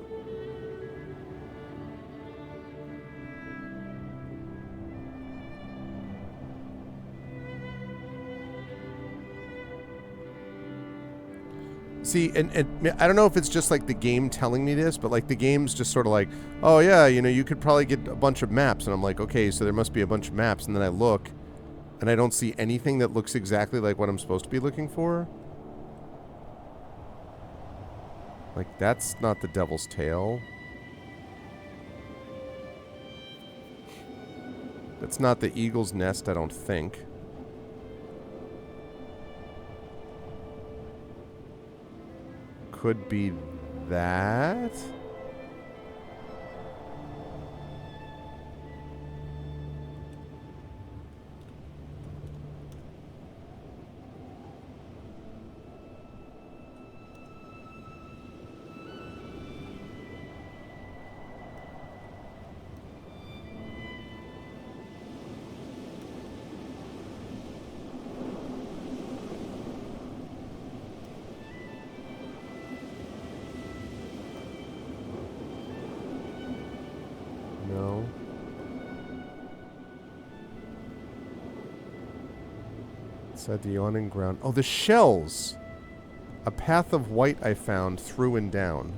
See, and I don't know if it's just like the game telling me this, but like the game's just sort of like, oh yeah, you know, you could probably get a bunch of maps. And I'm like, okay, so there must be a bunch of maps. And then I look, and I don't see anything that looks exactly like what I'm supposed to be looking for. Like, that's not the Devil's Tail. That's not the Eagle's Nest, I don't think. Could be that? No. Inside the yawning ground. Oh, the shells! A path of white I found through and down.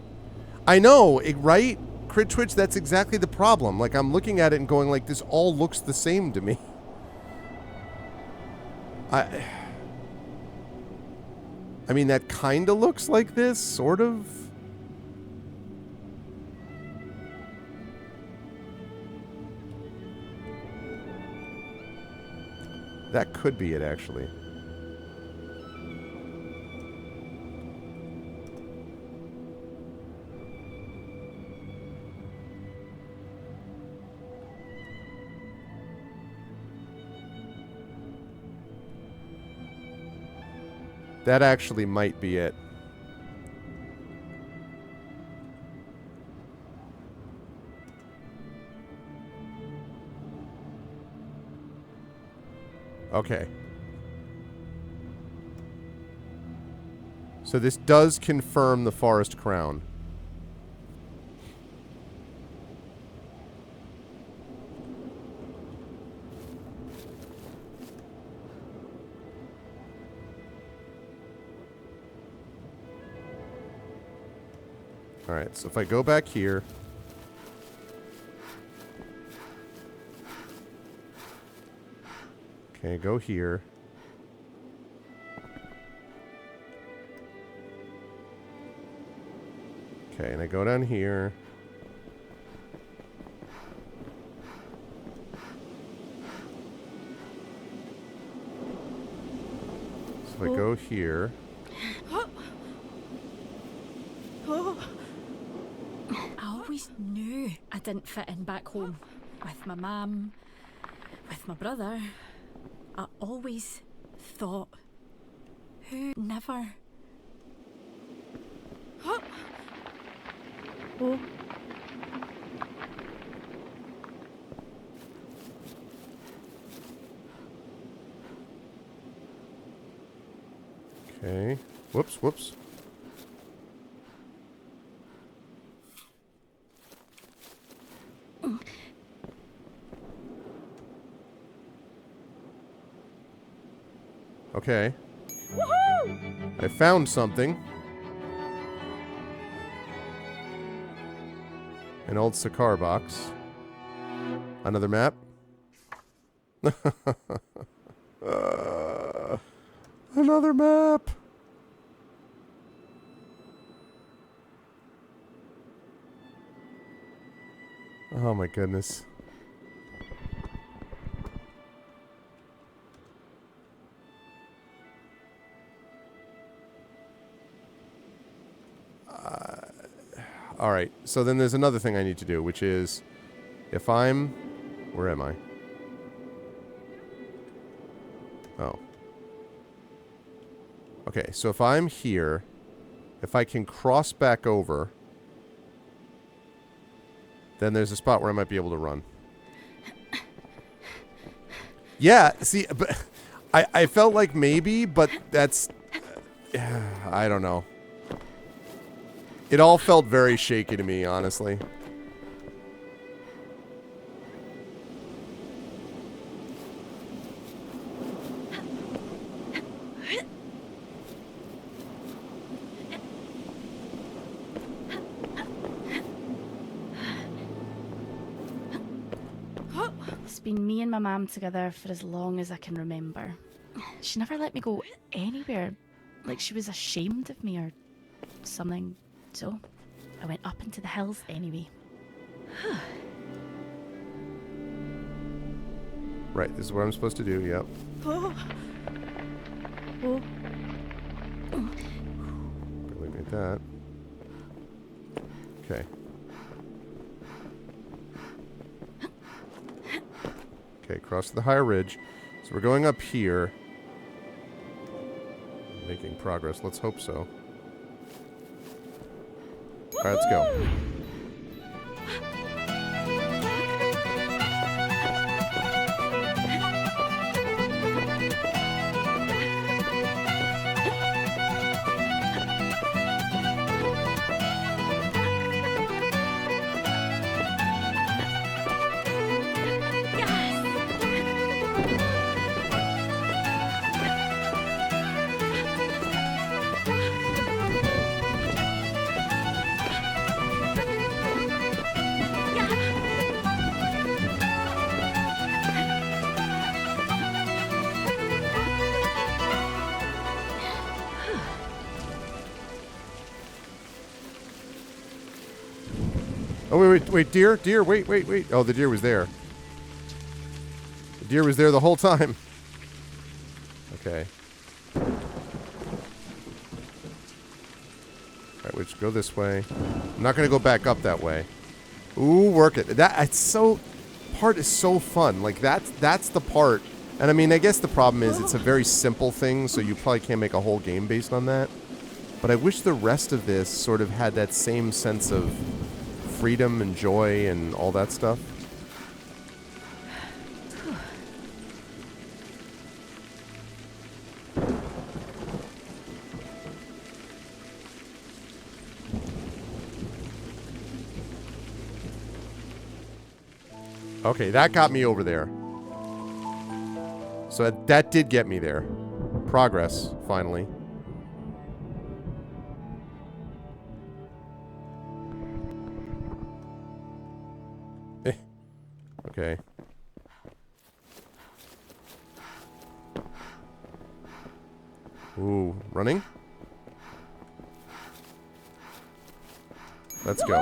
I know, right? Crit Twitch, that's exactly the problem. Like, I'm looking at it and going like, this all looks the same to me. I mean, that kind of looks like this, sort of. That could be it, actually. That actually might be it. Okay. So this does confirm the Forest Crown. Alright, so if I go back here... Okay, go here. Okay, and I go down here. So if I go here. I always knew I didn't fit in back home. With my mum, with my brother. I always thought, who never... Oh. Okay. Whoops, whoops. Okay. Woohoo! I found something. An old Sakar box. Another map. Another map. Oh my goodness. All right. So then there's another thing I need to do, which is if I'm... Where am I? Oh. Okay, so if I'm here, if I can cross back over, then there's a spot where I might be able to run. Yeah, see, but I felt like maybe, but that's... I don't know. It all felt very shaky to me, honestly. It's been me and my mum together for as long as I can remember. She never let me go anywhere, like she was ashamed of me or something. So I went up into the hills anyway. Right, this is what I'm supposed to do, yep. Oh. Oh. Barely made that. Okay. Okay, cross to the higher ridge. So we're going up here. Making progress. Let's hope so. Alright, let's go. Oh, wait, deer, wait. Oh, the deer was there. The deer was there the whole time. Okay. Alright, we just go this way. I'm not going to go back up that way. Ooh, work it. It's so... Part is so fun. Like, that's the part. And I mean, I guess the problem is it's a very simple thing, so you probably can't make a whole game based on that. But I wish the rest of this sort of had that same sense of freedom and joy and all that stuff. Okay, that got me over there. So that did get me there. Progress, finally. Okay. Ooh, running? Let's go.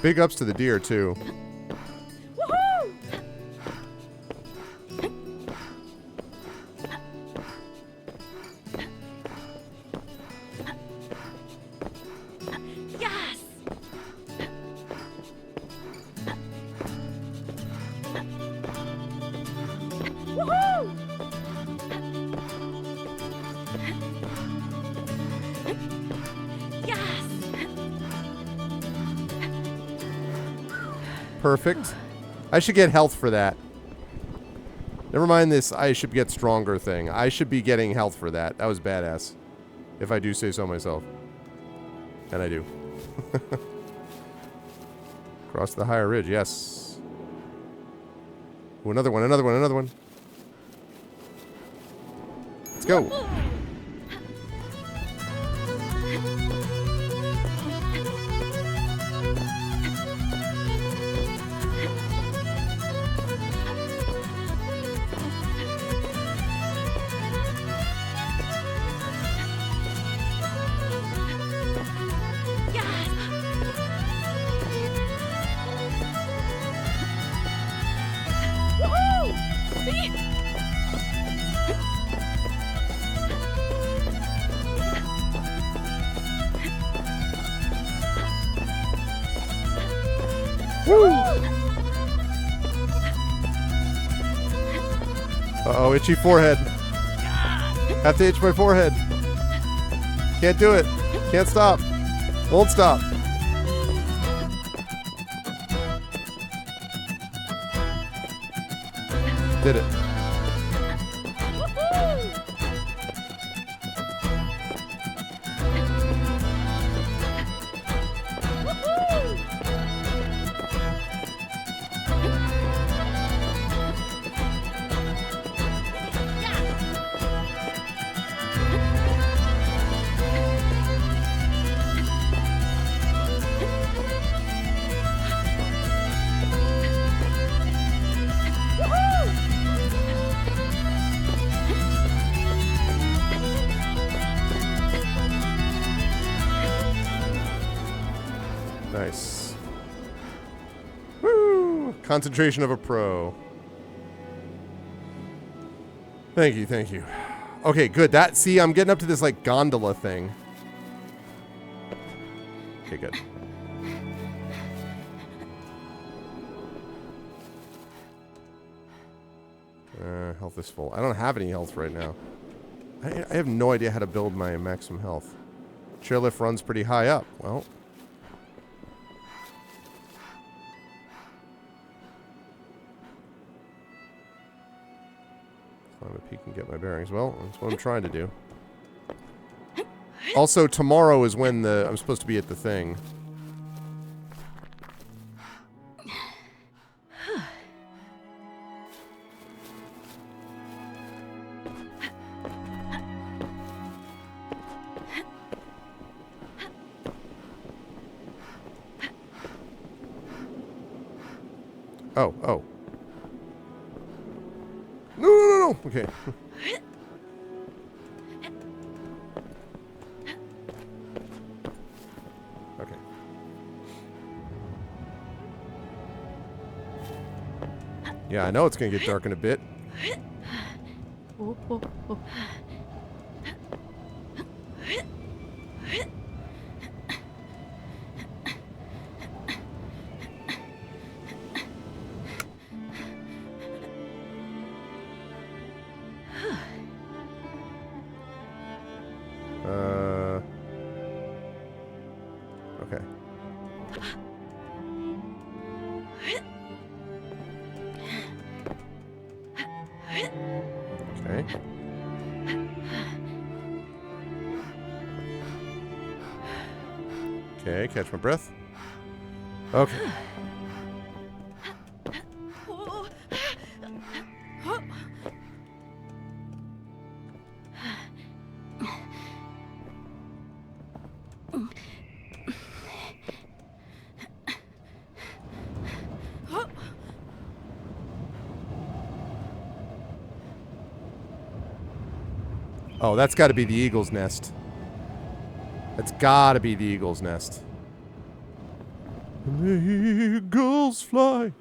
Big ups to the deer, too. Perfect. I should get health for that. Never mind this I should get stronger thing. I should be getting health for that. That was badass. If I do say so myself. And I do. Cross the higher ridge, yes. Ooh, another one, another one, another one. Let's go. Woo! Uh-oh, itchy forehead. Have to itch my forehead. Can't do it. Can't stop. Won't stop. Did it. Nice. Woo! Concentration of a pro. Thank you, thank you. Okay, good. That, see, I'm getting up to this, like, gondola thing. Okay, good. Health is full. I don't have any health right now. I have no idea how to build my maximum health. Chairlift runs pretty high up. Well... climb a peak and get my bearings. Well, that's what I'm trying to do. Also, tomorrow is when I'm supposed to be at the thing. Oh, oh. No, no, no, no. Okay. Okay. Yeah, I know it's going to get dark in a bit. Oh, oh, oh. Okay. Okay. Okay, catch my breath. Okay. Oh, that's got to be the eagle's nest. That's got to be the eagle's nest. And the eagles fly.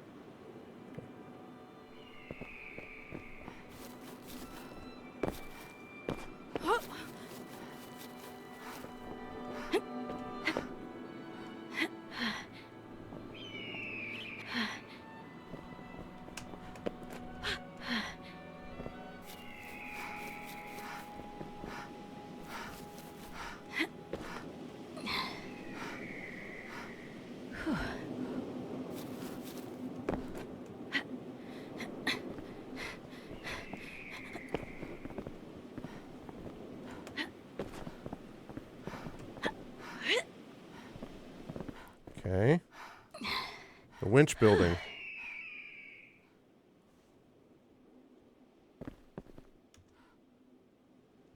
Okay. The winch building.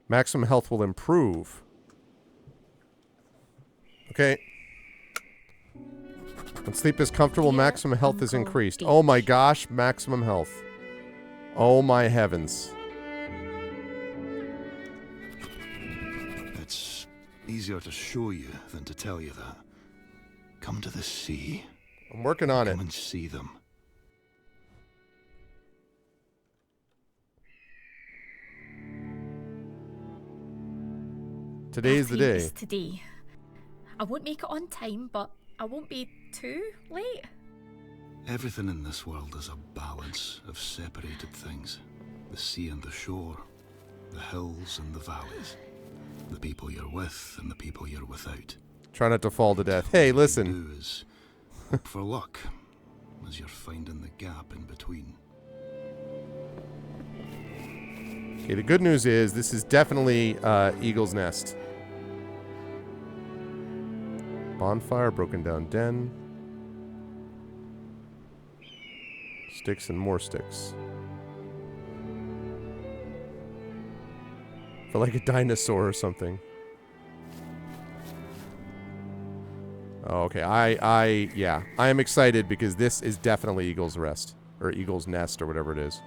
Maximum health will improve. Okay. When sleep is comfortable, Dear maximum health is Uncle increased. Beach. Oh my gosh, maximum health. Oh my heavens. It's easier to show you than to tell you that. Come to the sea. I'm working on it. Come and see them. Today's the I think day. it's today. I won't make it on time, but I won't be too late. Everything in this world is a balance of separated things. The sea and the shore, the hills and the valleys, the people you're with and the people you're without. Try not to fall to death. Hey, All you listen. do is hope for luck as you're finding the gap in between. Okay, the good news is this is definitely Eagle's Nest. Bonfire, broken down den. Sticks and more sticks. Feel like a dinosaur or something. Oh, okay, yeah. I am excited because this is definitely Eagle's Rest. Or Eagle's Nest or whatever it is.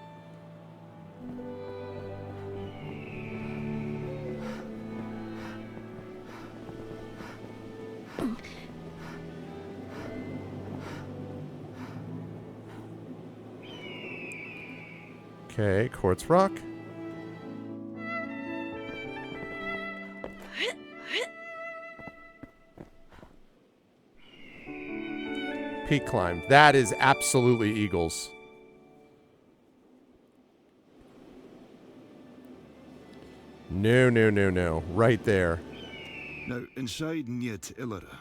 Okay, quartz rock. Peak climb. That is absolutely Eagles. No, no, no, no. Right there. Now, inside Nyet Ilera,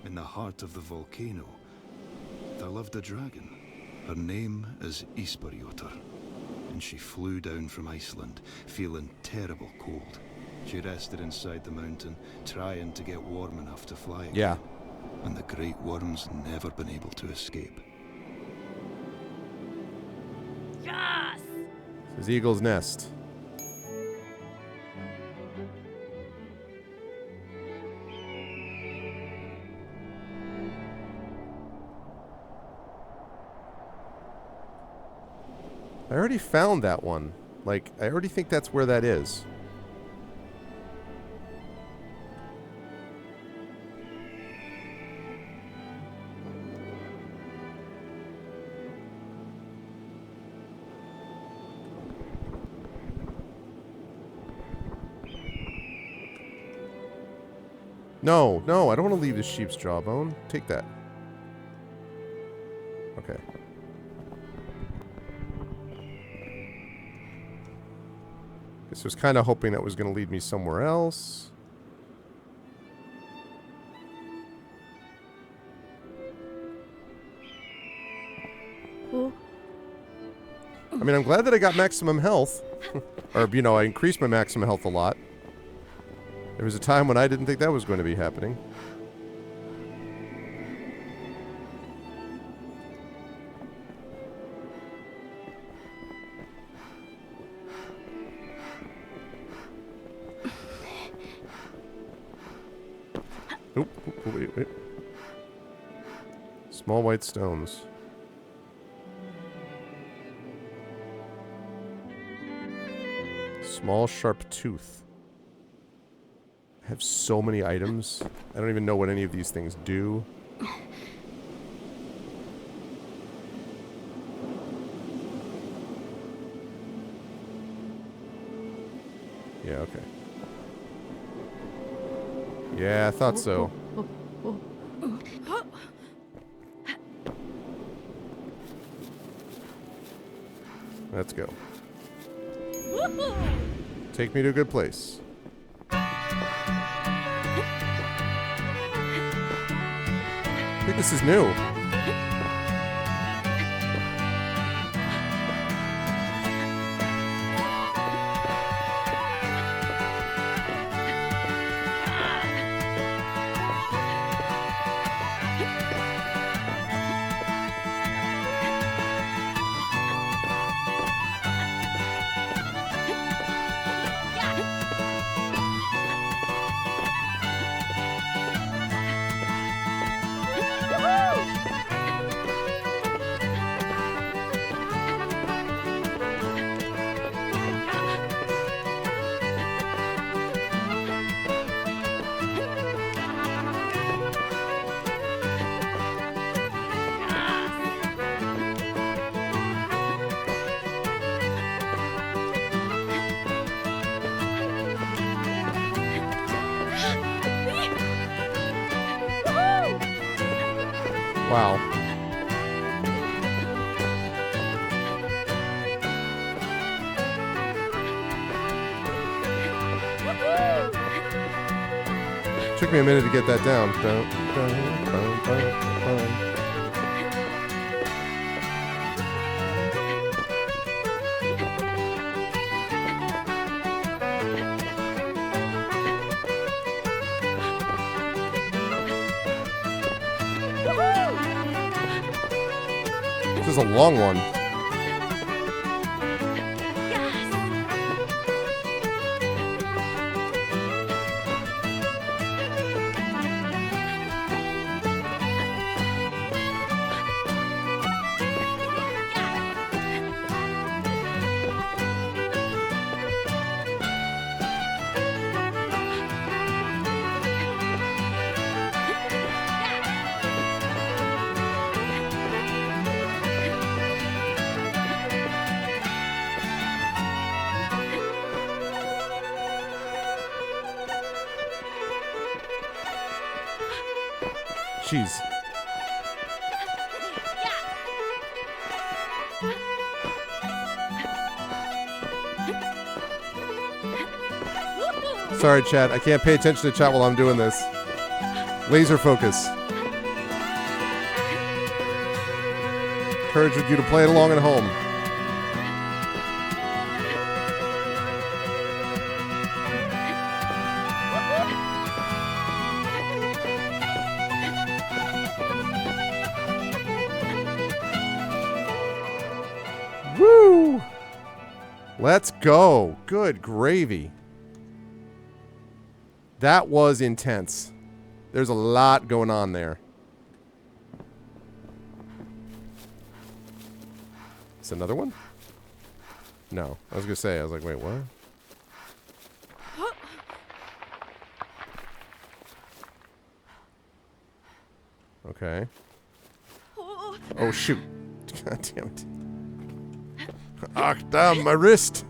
in the heart of the volcano, there lived a dragon. Her name is Isperiotar, and she flew down from Iceland, feeling terrible cold. She rested inside the mountain, trying to get warm enough to fly again. Yeah. And the great worm's never been able to escape. Yes! This is Eagle's Nest. I already found that one. Like, I already think that's where that is. No, no, I don't want to leave the sheep's jawbone. Take that. Okay. Guess I was kind of hoping that was going to lead me somewhere else. Oh, I mean, I'm glad that I got maximum health. Or, you know, I increased my maximum health a lot. There was a time when I didn't think that was going to be happening. Oop, oop, wait. Small white stones. Small sharp tooth. I have so many items. I don't even know what any of these things do. Yeah, okay. Yeah, I thought so. Let's go. Take me to a good place. I think this is new. Wow. Took me a minute to get that down. Dun, dun, dun, dun, dun. This is a long one. Jeez. Sorry, chat. I can't pay attention to chat while I'm doing this. Laser focus. Encourage you to play it along at home. Woo! Let's go. Good gravy. That was intense. There's a lot going on there. Is another one? No. I was going to say, I was like, wait, what? Okay. Oh, shoot. God damn it. Ah, damn, my wrist.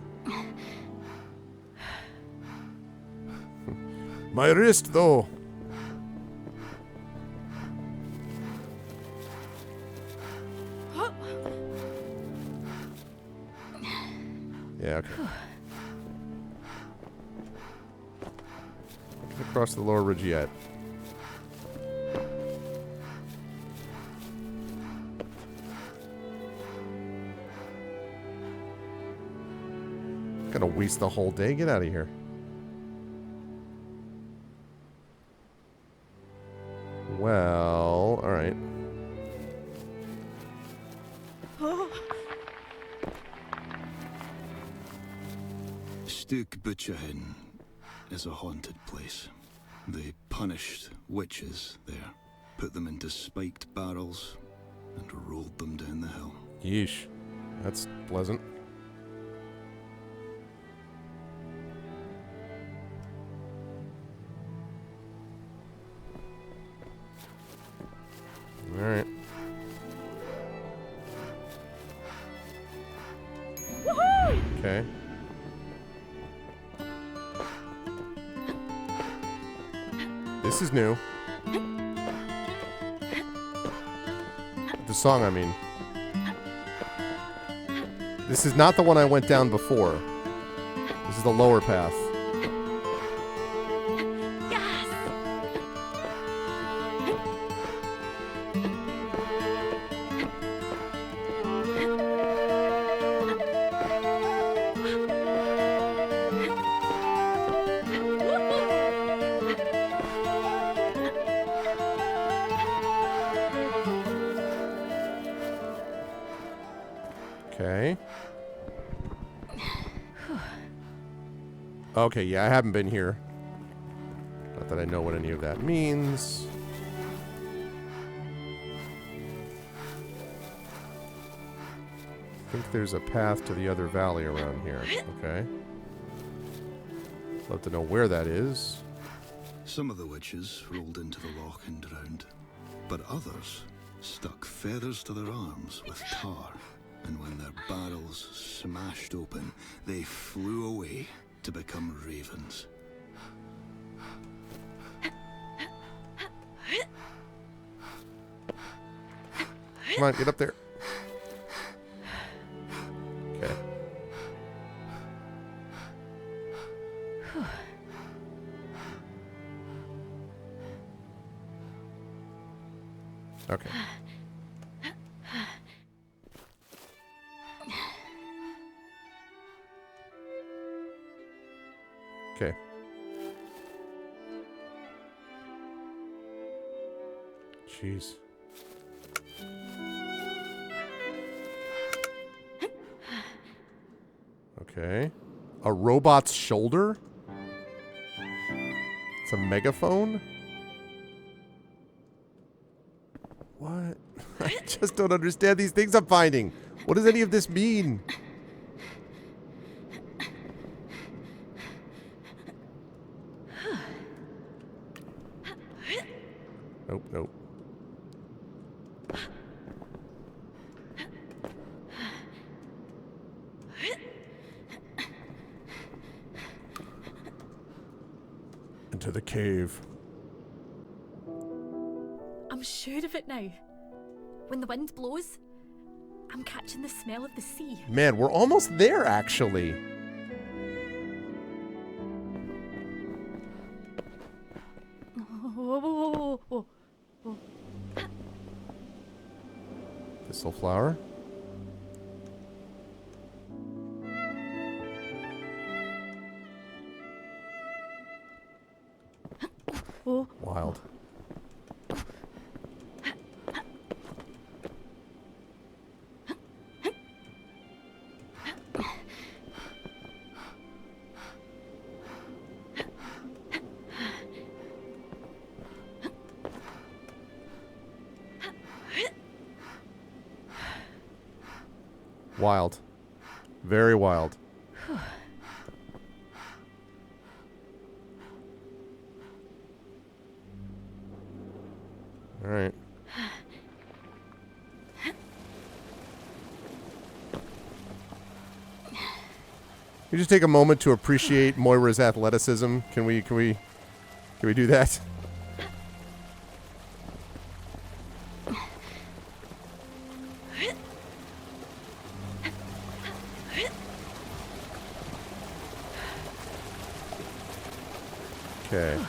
My wrist, though. Yeah, okay. Get across the lower ridge yet. Gonna waste the whole day. Get out of here. Well, all right. Stook Butchahin is a haunted place. They punished witches there, put them into spiked barrels, and rolled them down the hill. Yeesh. That's pleasant. All right. Okay. This is new. The song, I mean. This is not the one I went down before. This is the lower path. Okay. Okay, yeah, I haven't been here. Not that I know what any of that means. I think there's a path to the other valley around here. Okay. Love to know where that is. Some of the witches rolled into the loch and drowned, but others stuck feathers to their arms with tar, and when their barrels smashed open, they flew away to become ravens. Come on, get up there. Okay. Okay. Okay. Jeez. Okay. A robot's shoulder? It's a megaphone? What? I just don't understand these things I'm finding. What does any of this mean? Nope, nope. Into the cave. I'm sure of it now. When the wind blows, I'm catching the smell of the sea. Man, we're almost there, actually. Whoa, whoa, whoa, whoa, whoa. Thistle flower. Whoa. Wild. Wild. Very wild. All right. We just take a moment to appreciate Moira's athleticism. Can we do that? Okay.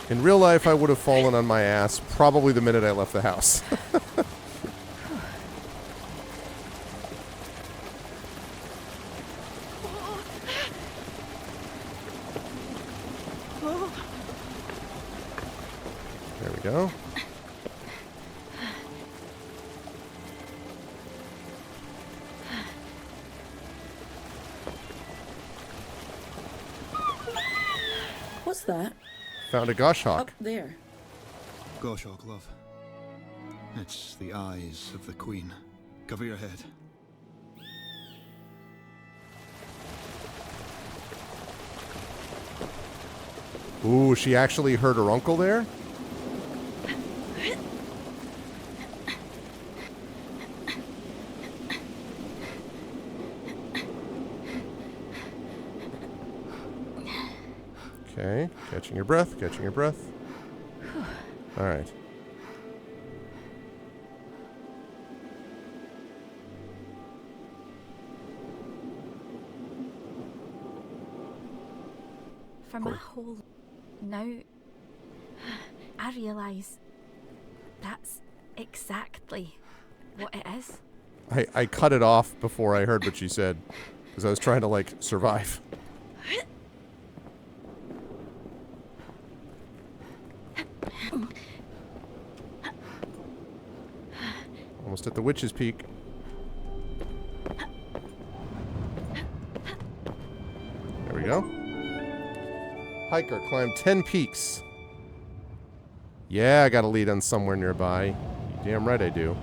In real life, I would have fallen on my ass probably the minute I left the house. There we go. What's that? Found a goshawk. Up there. Goshawk, love. It's the eyes of the Queen. Cover your head. Ooh, she actually heard her uncle there? Okay, catching your breath, catching your breath. All right. For my whole... Now, I realise that's exactly what it is. I cut it off before I heard what she said because I was trying to, like, survive. Almost at the witch's peak. There we go. Hiker climbed 10 peaks. Yeah, I got a lead on somewhere nearby. You damn right I do.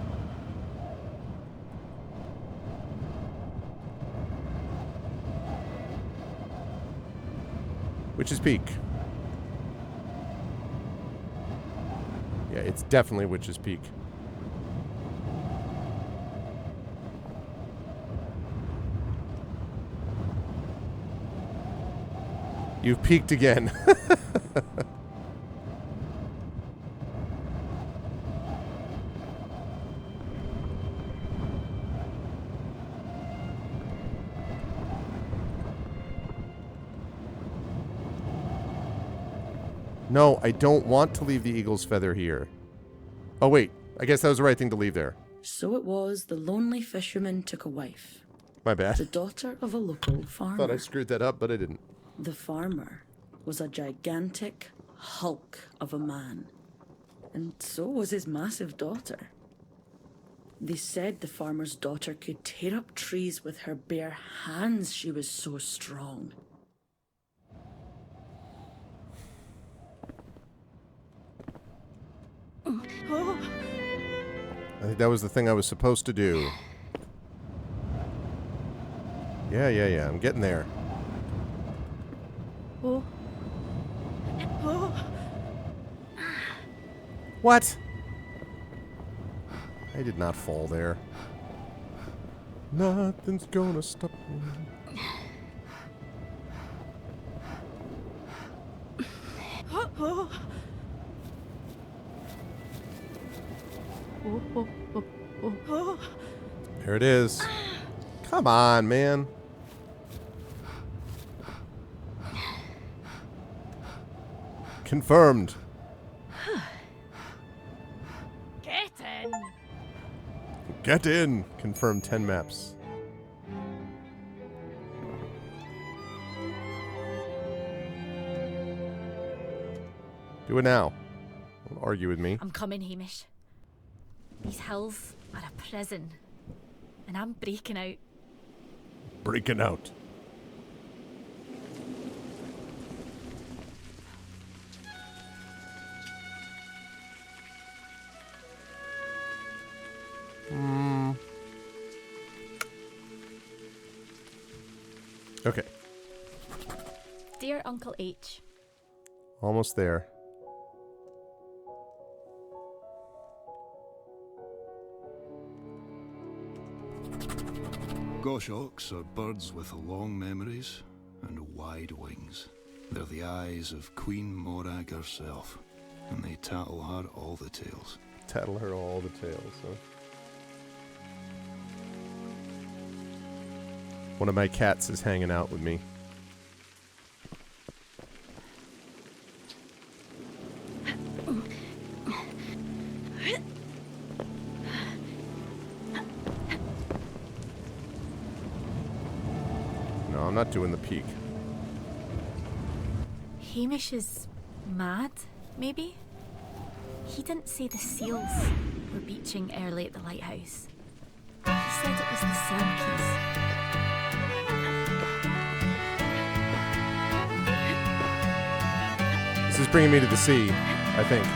Witch's Peak. Yeah, it's definitely Witch's Peak. You've peaked again. No, I don't want to leave the eagle's feather here. Oh, wait. I guess that was the right thing to leave there. So it was the lonely fisherman took a wife, My bad. the daughter of a local farmer. Thought I screwed that up, but I didn't. The farmer was a gigantic hulk of a man, and so was his massive daughter. They said the farmer's daughter could tear up trees with her bare hands, she was so strong. I think that was the thing I was supposed to do. Yeah. I'm getting there. Oh. What? I did not fall there. Nothing's gonna stop me. There it is. Come on, man. Confirmed. Get in! Get in. Confirmed 10 maps. Do it now. Don't argue with me. I'm coming, Hamish. These hills are a prison, and I'm breaking out. Breaking out. Okay. Dear Uncle H, Almost there. Goshawks are birds with long memories and wide wings. They're the eyes of Queen Morag herself, and they tattle her all the tales. Tattle her all the tales, huh? One of my cats is hanging out with me. No, I'm not doing the peak. Hamish is mad, maybe? He didn't say the seals were beaching early at the lighthouse. He said it was the Selkies. This is bringing me to the sea, I think.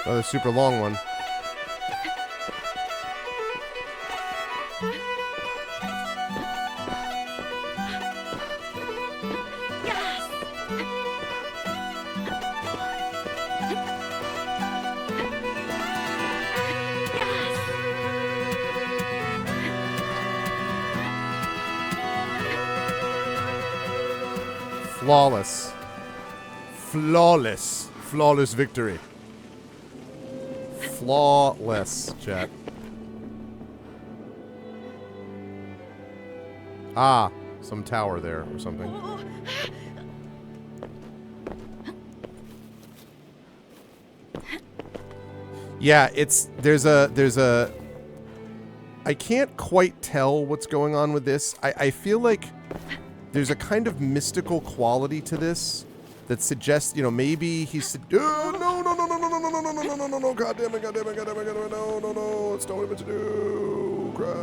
Another super long one. Flawless. Flawless. Flawless victory. Flawless, chat. Ah, some tower there or something. Yeah, there's a I can't quite tell what's going on with this. I feel like there's a kind of mystical quality to this that suggests, you know, maybe he's no, god damn it, no, it's not what to do. Crap.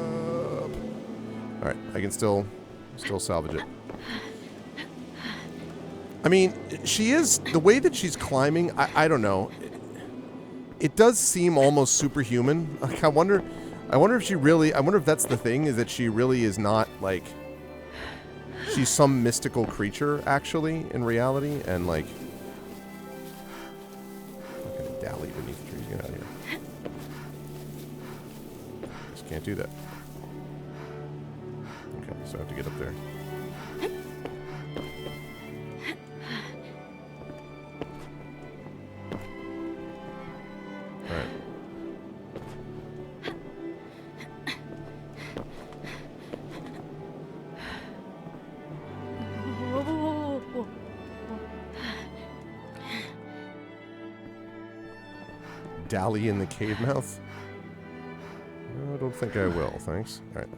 Alright, I can still salvage it. I mean, she is, the way that she's climbing, I don't know. It does seem almost superhuman. Like, I wonder if she really, I wonder if that's the thing, is that she really is not, like, she's some mystical creature, actually, in reality, and, like, I'm not gonna dally beneath the trees. Get out of here. Just can't do that. Okay, so I have to get up there. Alright. Dally in the cave mouth? No, I don't think I will, thanks. Alright.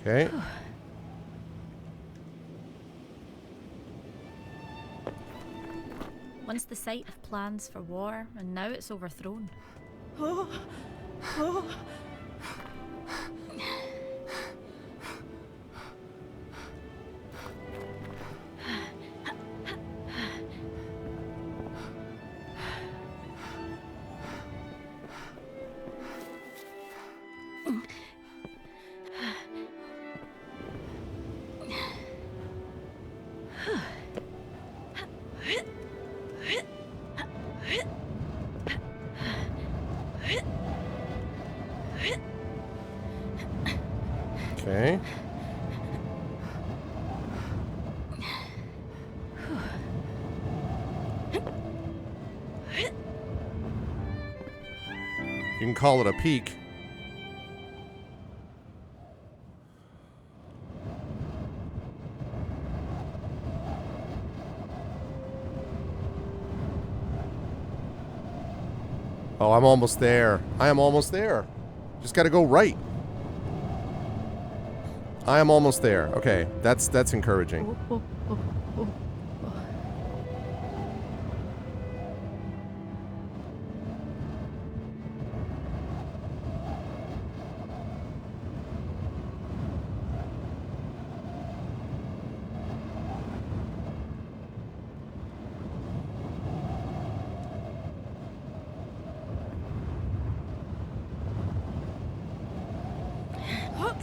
Okay. Once the site of plans for war, and now it's overthrown. Okay. You can call it a peak. Oh, I'm almost there. I am almost there. Just gotta go right. I am almost there. Okay, that's encouraging.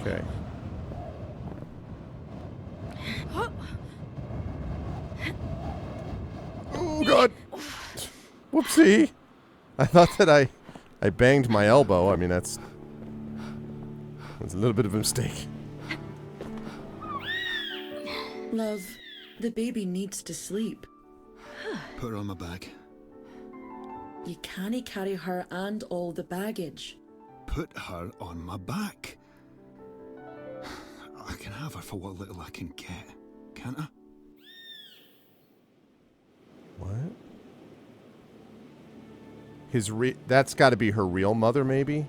Okay. Oh god. Whoopsie. I thought that I banged my elbow. I mean, that's a little bit of a mistake. Love, the baby needs to sleep. Put her on my back. You can't carry her and all the baggage. Put her on my back. I can have her for what little I can get, can't I? What? That's got to be her real mother, maybe?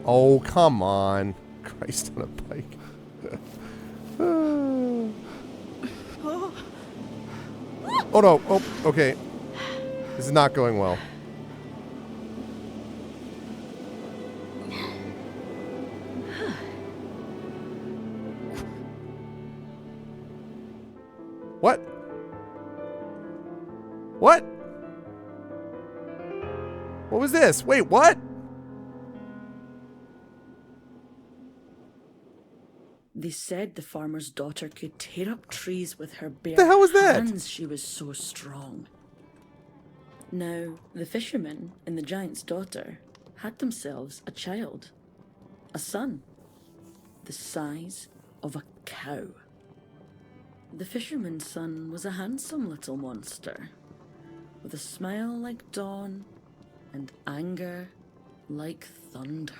Oh, come on. Christ on a bike. Oh no. Oh, okay. This is not going well. What? What? What was this? Wait, what? They said the farmer's daughter could tear up trees with her bare The hell was that? hands. She was so strong. Now, the fisherman and the giant's daughter had themselves a child, a son, the size of a cow. The fisherman's son was a handsome little monster, with a smile like dawn and anger like thunder.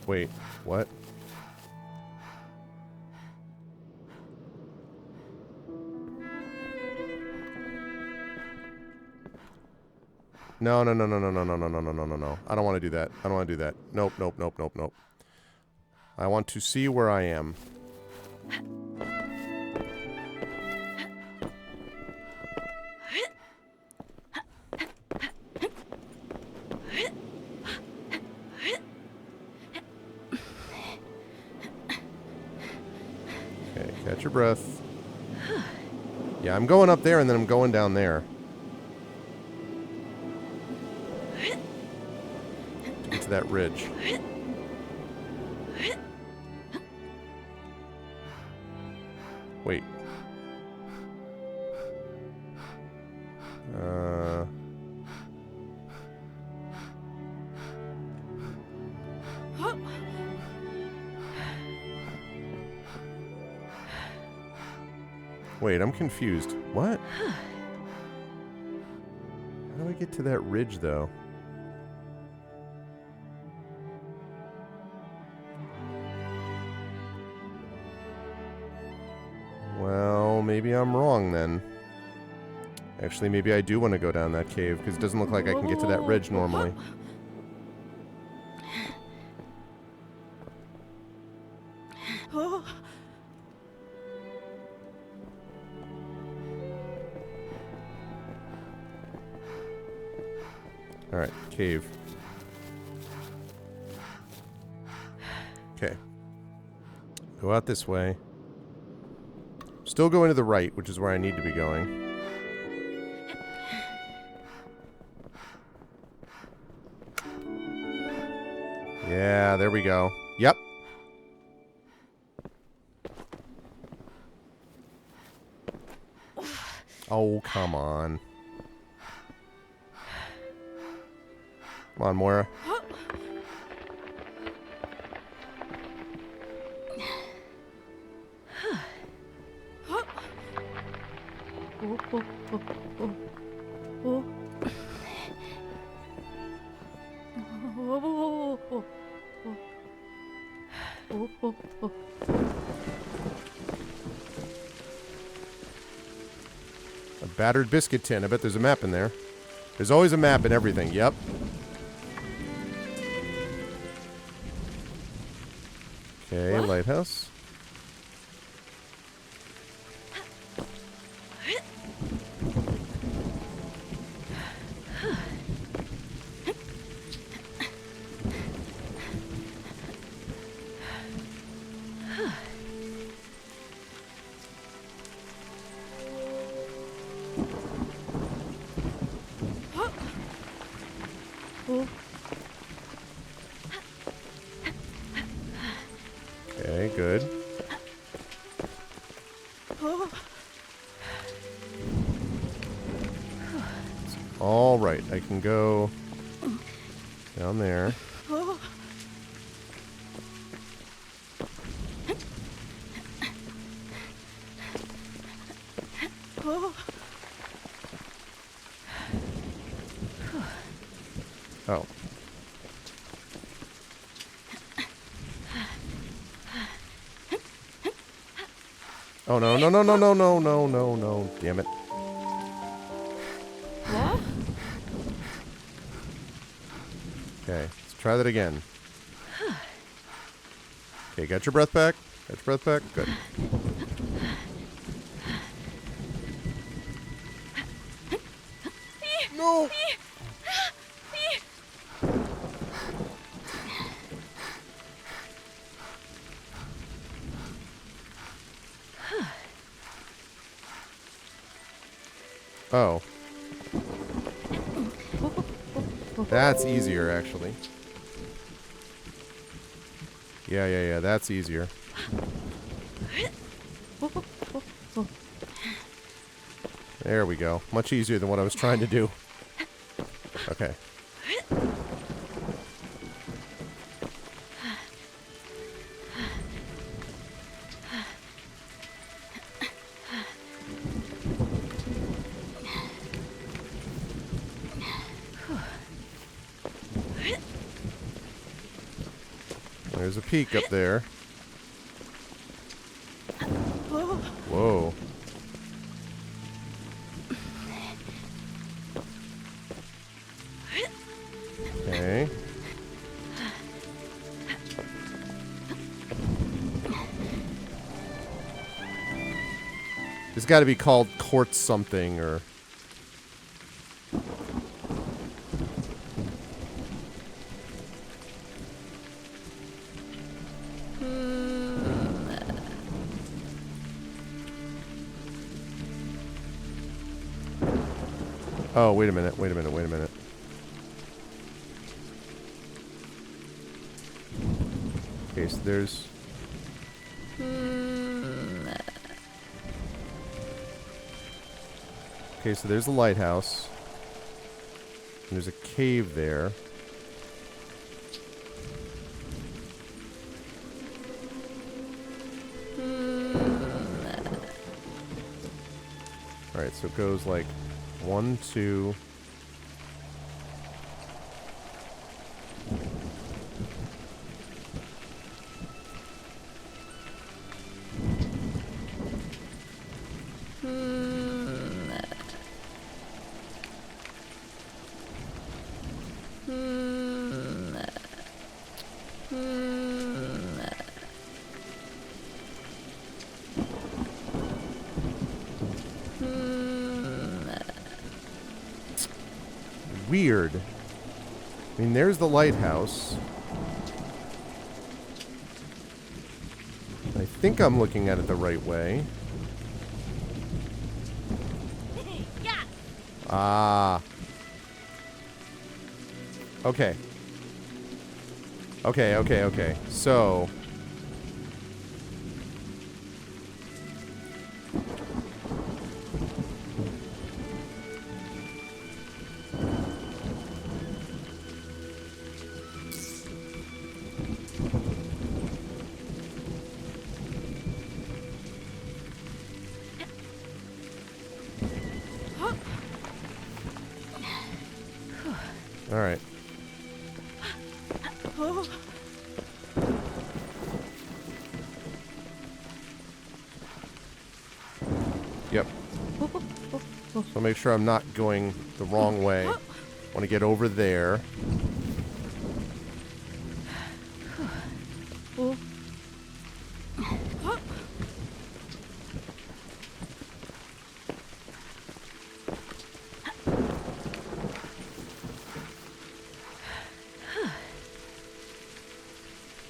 Wait, what? No, no, no, no, no, no, no, no, no, no, no, no, no. I don't want to do that. I don't want to do that. Nope, nope, nope, nope, nope. I want to see where I am. Okay, catch your breath. Yeah, I'm going up there and then I'm going down there. To get to that ridge. Wait. Wait, I'm confused. What? How do I get to that ridge, though? Well, maybe I'm wrong, then. Actually, maybe I do want to go down that cave, because it doesn't look like I can get to that ridge normally. Alright, cave. Okay. Go out this way. Still going to the right, which is where I need to be going. Yeah, there we go. Yep. Oh, come on. Come on, Moira. A battered biscuit tin. I bet there's a map in there. There's always a map in everything. Yep. Okay, lighthouse. Okay, good. All right, I can go down there. Oh. Oh, no, no, no, no, no, no, no, no, no. Damn it. What? Okay, let's try that again. Okay, got your breath back. Got your breath back. Good. No! Oh. That's easier, actually. Yeah, that's easier. There we go. Much easier than what I was trying to do. Okay. There's a peak up there. Whoa. Okay. It's got to be called quartz something or... Oh, wait a minute, wait a minute, wait a minute. Okay, so there's... Okay, so there's the lighthouse. And there's a cave there. Alright, so it goes like 1, 2... Weird. I mean, there's the lighthouse. I think I'm looking at it the right way. Ah. Okay. Okay. So... Alright. Yep. So make sure I'm not going the wrong way. Want to get over there.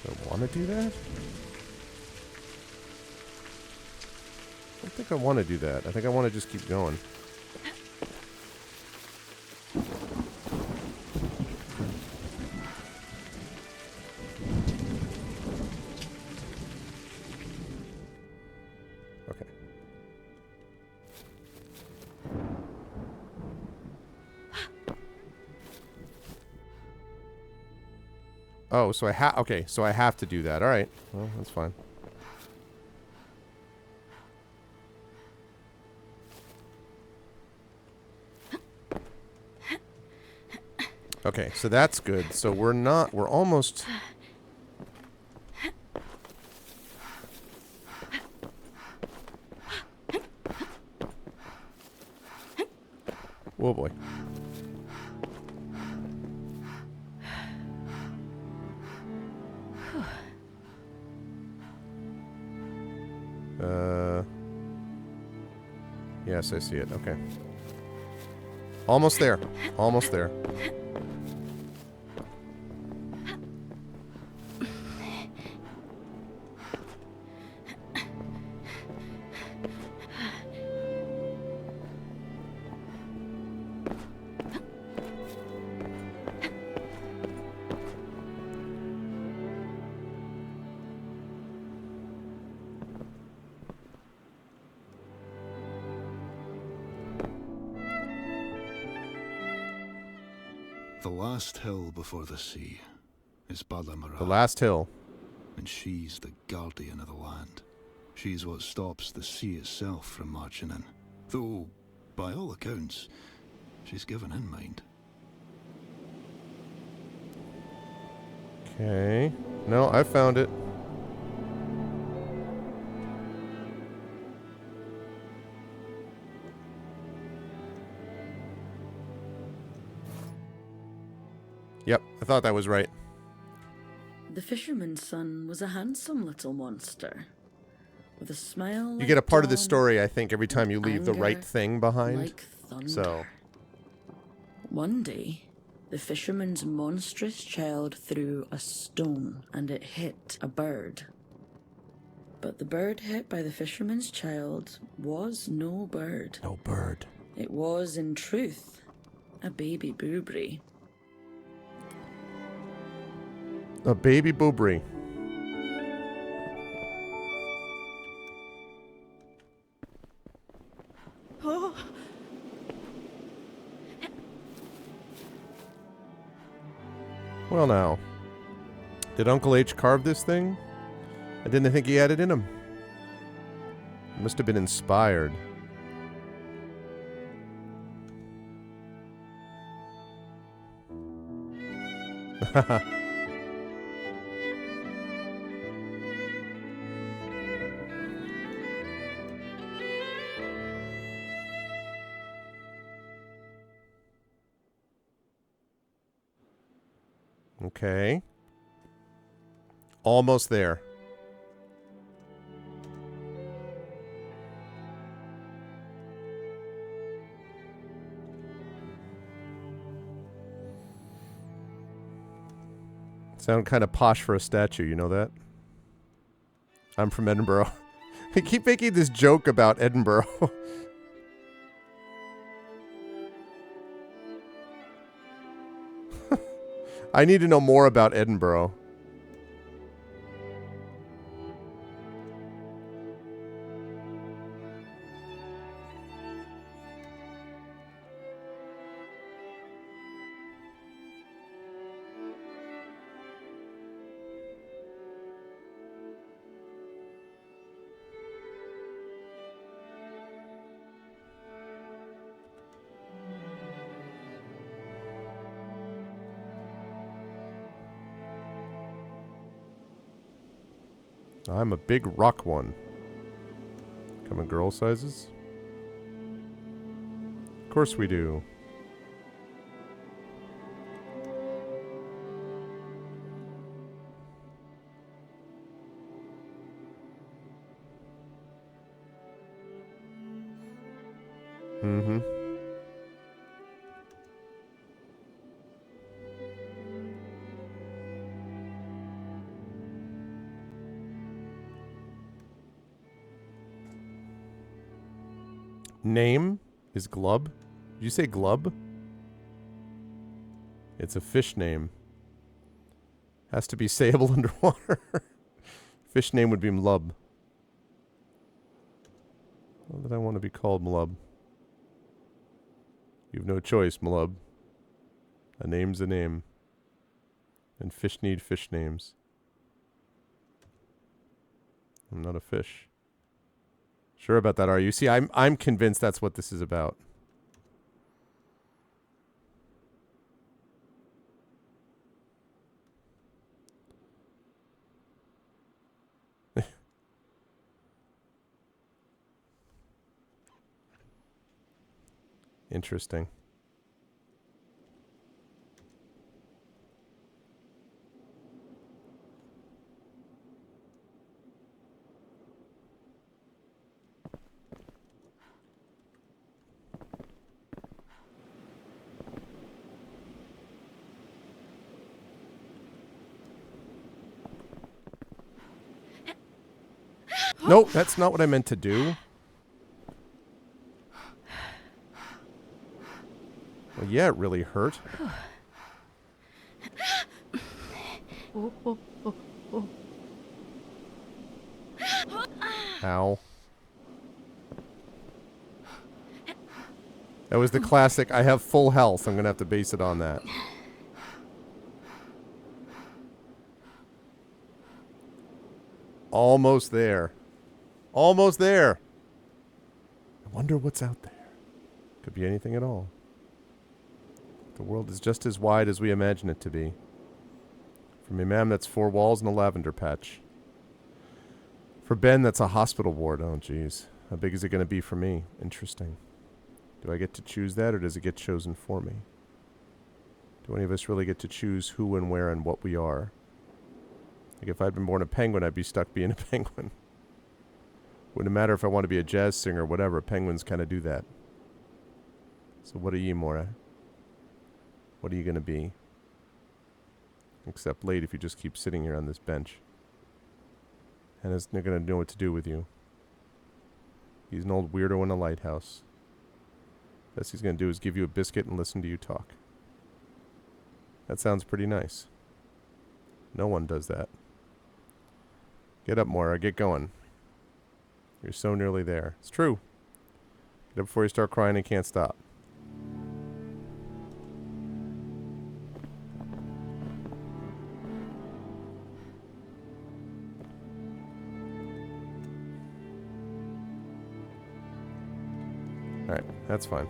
I want to do that? I don't think I want to do that. I think I want to just keep going. Okay. Oh, so okay, so I have to do that. All right. Well, that's fine. Okay, so that's good. So we're almost... Oh boy. Yes, I see it. Okay. Almost there. Almost there. The last hill before the sea is Balamara. The last hill. And she's the guardian of the land. She's what stops the sea itself from marching in. Though, by all accounts, she's given in mind. Okay. No, I found it. Yep, I thought that was right. The fisherman's son was a handsome little monster, with a smile. You get a part of the story, I think, every time you leave the right thing behind. Like thunder. So, one day, the fisherman's monstrous child threw a stone, and it hit a bird. But the bird hit by the fisherman's child was no bird. no bird. It was, in truth, a baby boobry. A baby boobry. Oh. Well now. Did Uncle H carve this thing? I didn't think he had it in him. Must have been inspired. Okay. Almost there. Sound kind of posh for a statue, you know that? I'm from Edinburgh. I keep making this joke about Edinburgh. I need to know more about Edinburgh. I'm a big rock one. Come in girl sizes? Of course we do. Mm-hmm. Name is Glub. Did you say Glub? It's a fish name. Has to be sayable underwater. Fish name would be Mlub. Well, that I want to be called Mlub. You've no choice, Mlub. A name's a name. And fish need fish names. I'm not a fish. Sure about that, are you? See, I'm convinced that's what this is about. Interesting. Nope, that's not what I meant to do. Well, yeah, it really hurt. Ow. That was the classic, I have full health. I'm going to have to base it on that. Almost there. Almost there. I wonder what's out there. Could be anything at all. The world is just as wide as we imagine it to be. For me, ma'am, that's 4 walls and a lavender patch. For Ben, that's a hospital ward. Oh, jeez. How big is it going to be for me? Interesting. Do I get to choose that, or does it get chosen for me? Do any of us really get to choose who and where and what we are? Like, if I'd been born a penguin, I'd be stuck being a penguin. Wouldn't matter if I want to be a jazz singer or whatever. Penguins kind of do that. So what are you, Mora? What are you going to be? Except late if you just keep sitting here on this bench. And is not going to know what to do with you. He's an old weirdo in a lighthouse. Best he's going to do is give you a biscuit and listen to you talk. That sounds pretty nice. No one does that. Get up, Moira. Get going. You're so nearly there. It's true. Get up before you start crying and can't stop. Alright, that's fine.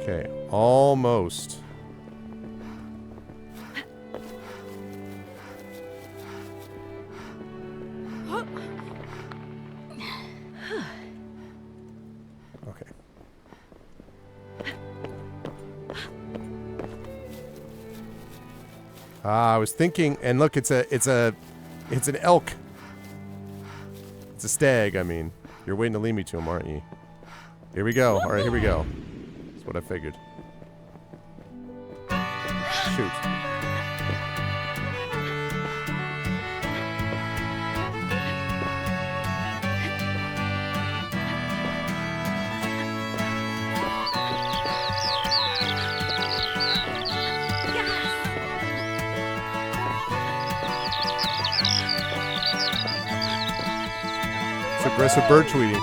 Okay, almost. Okay. I was thinking, and look, it's an elk. It's a stag, I mean. You're waiting to lead me to him, aren't you? Here we go. All right, here we go. That's what I figured. Shoot. It's aggressive bird tweeting.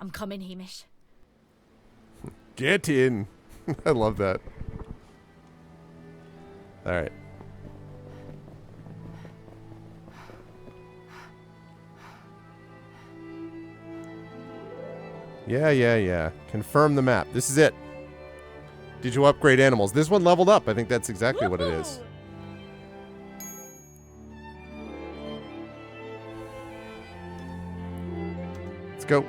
I'm coming, Hamish. Get in. I love that. All right. Yeah. Confirm the map. This is it. Did you upgrade animals? This one leveled up. I think that's exactly what it is. Let's go.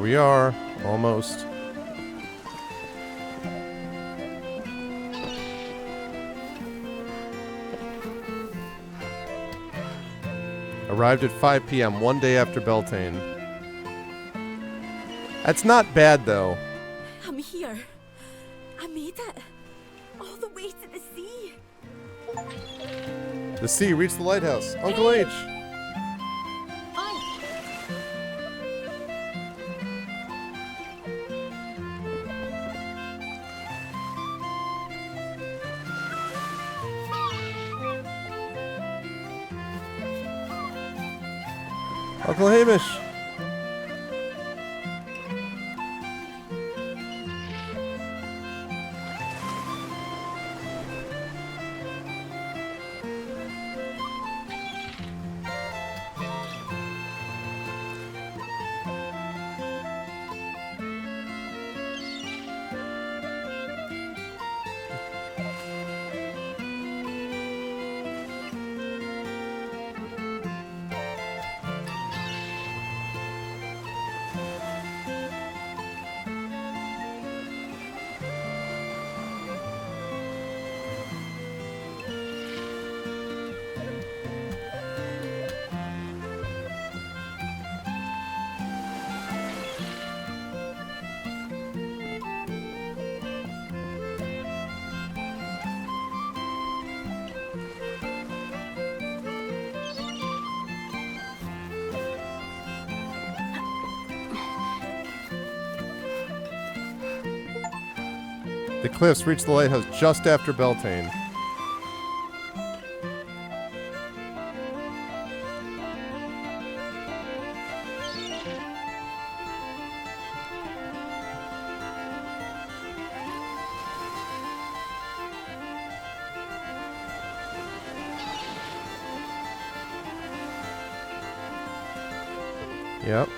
we are. Almost. Arrived at 5 p.m. one day after Beltane. That's not bad, though. I'm here. I made it. All the way to the sea. The sea reached the lighthouse. Uncle H. Uncle Hamish. The cliffs reached the lighthouse just after Beltane. Yep.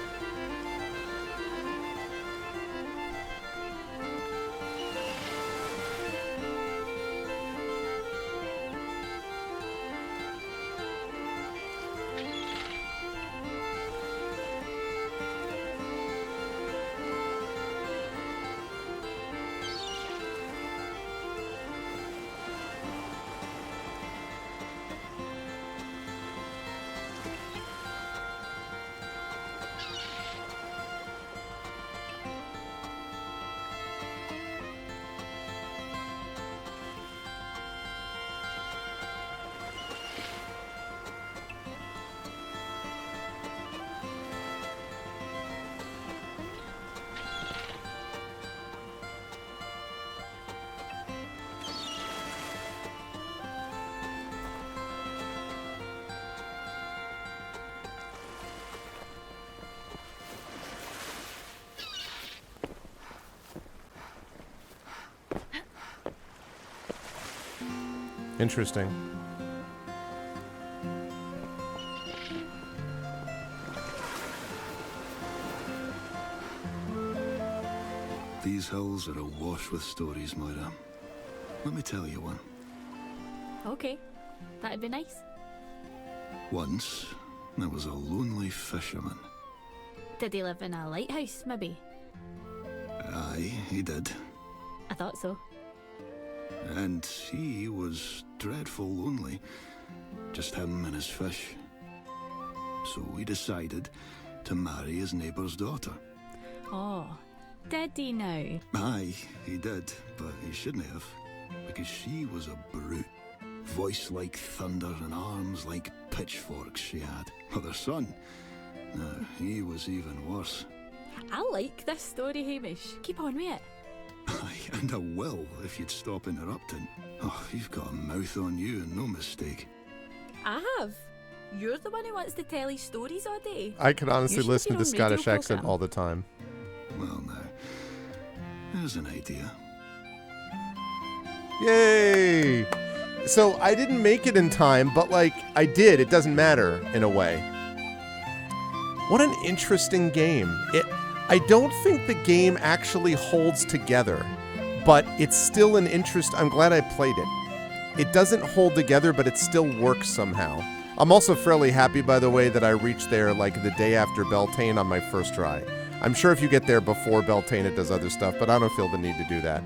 Interesting. These hills are awash with stories, Moira. Let me tell you one. Okay, that'd be nice. Once, there was a lonely fisherman. Did he live in a lighthouse, maybe? Aye, he did. I thought so. And he was dreadful lonely. Just him and his fish. So he decided to marry his neighbour's daughter. Oh, did he now? Aye, he did, but he shouldn't have. Because she was a brute. Voice like thunder and arms like pitchforks she had. But their son, no, he was even worse. I like this story, Hamish. Keep on with it. Aye, and I will if you'd stop interrupting. Oh, you've got a mouth on you and no mistake. I have. You're the one who wants to tell his stories all day. I could honestly You should listen be to the on radio Scottish accent programme. all the time. Well, now, there's an idea. Yay! So I didn't make it in time, but like I did. It doesn't matter in a way. What an interesting game. I don't think the game actually holds together, but it's still an interest. I'm glad I played it. It doesn't hold together, but it still works somehow. I'm also fairly happy, by the way, that I reached there like the day after Beltane on my first try. I'm sure if you get there before Beltane, it does other stuff, but I don't feel the need to do that.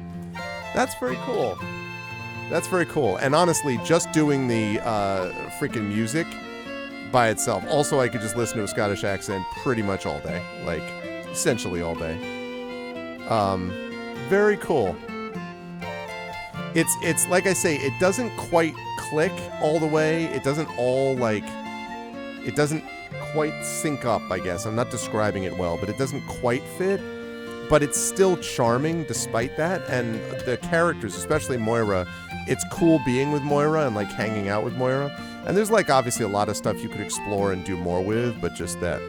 That's very cool. That's very cool. And honestly, just doing the freaking music by itself. Also, I could just listen to a Scottish accent pretty much all day. Like, essentially all day. Very cool. It's like I say, it doesn't quite click all the way. It doesn't all, like... It doesn't quite sync up, I guess. I'm not describing it well, but it doesn't quite fit. But it's still charming despite that. And the characters, especially Moira, it's cool being with Moira and, like, hanging out with Moira. And there's, like, obviously a lot of stuff you could explore and do more with, but just that.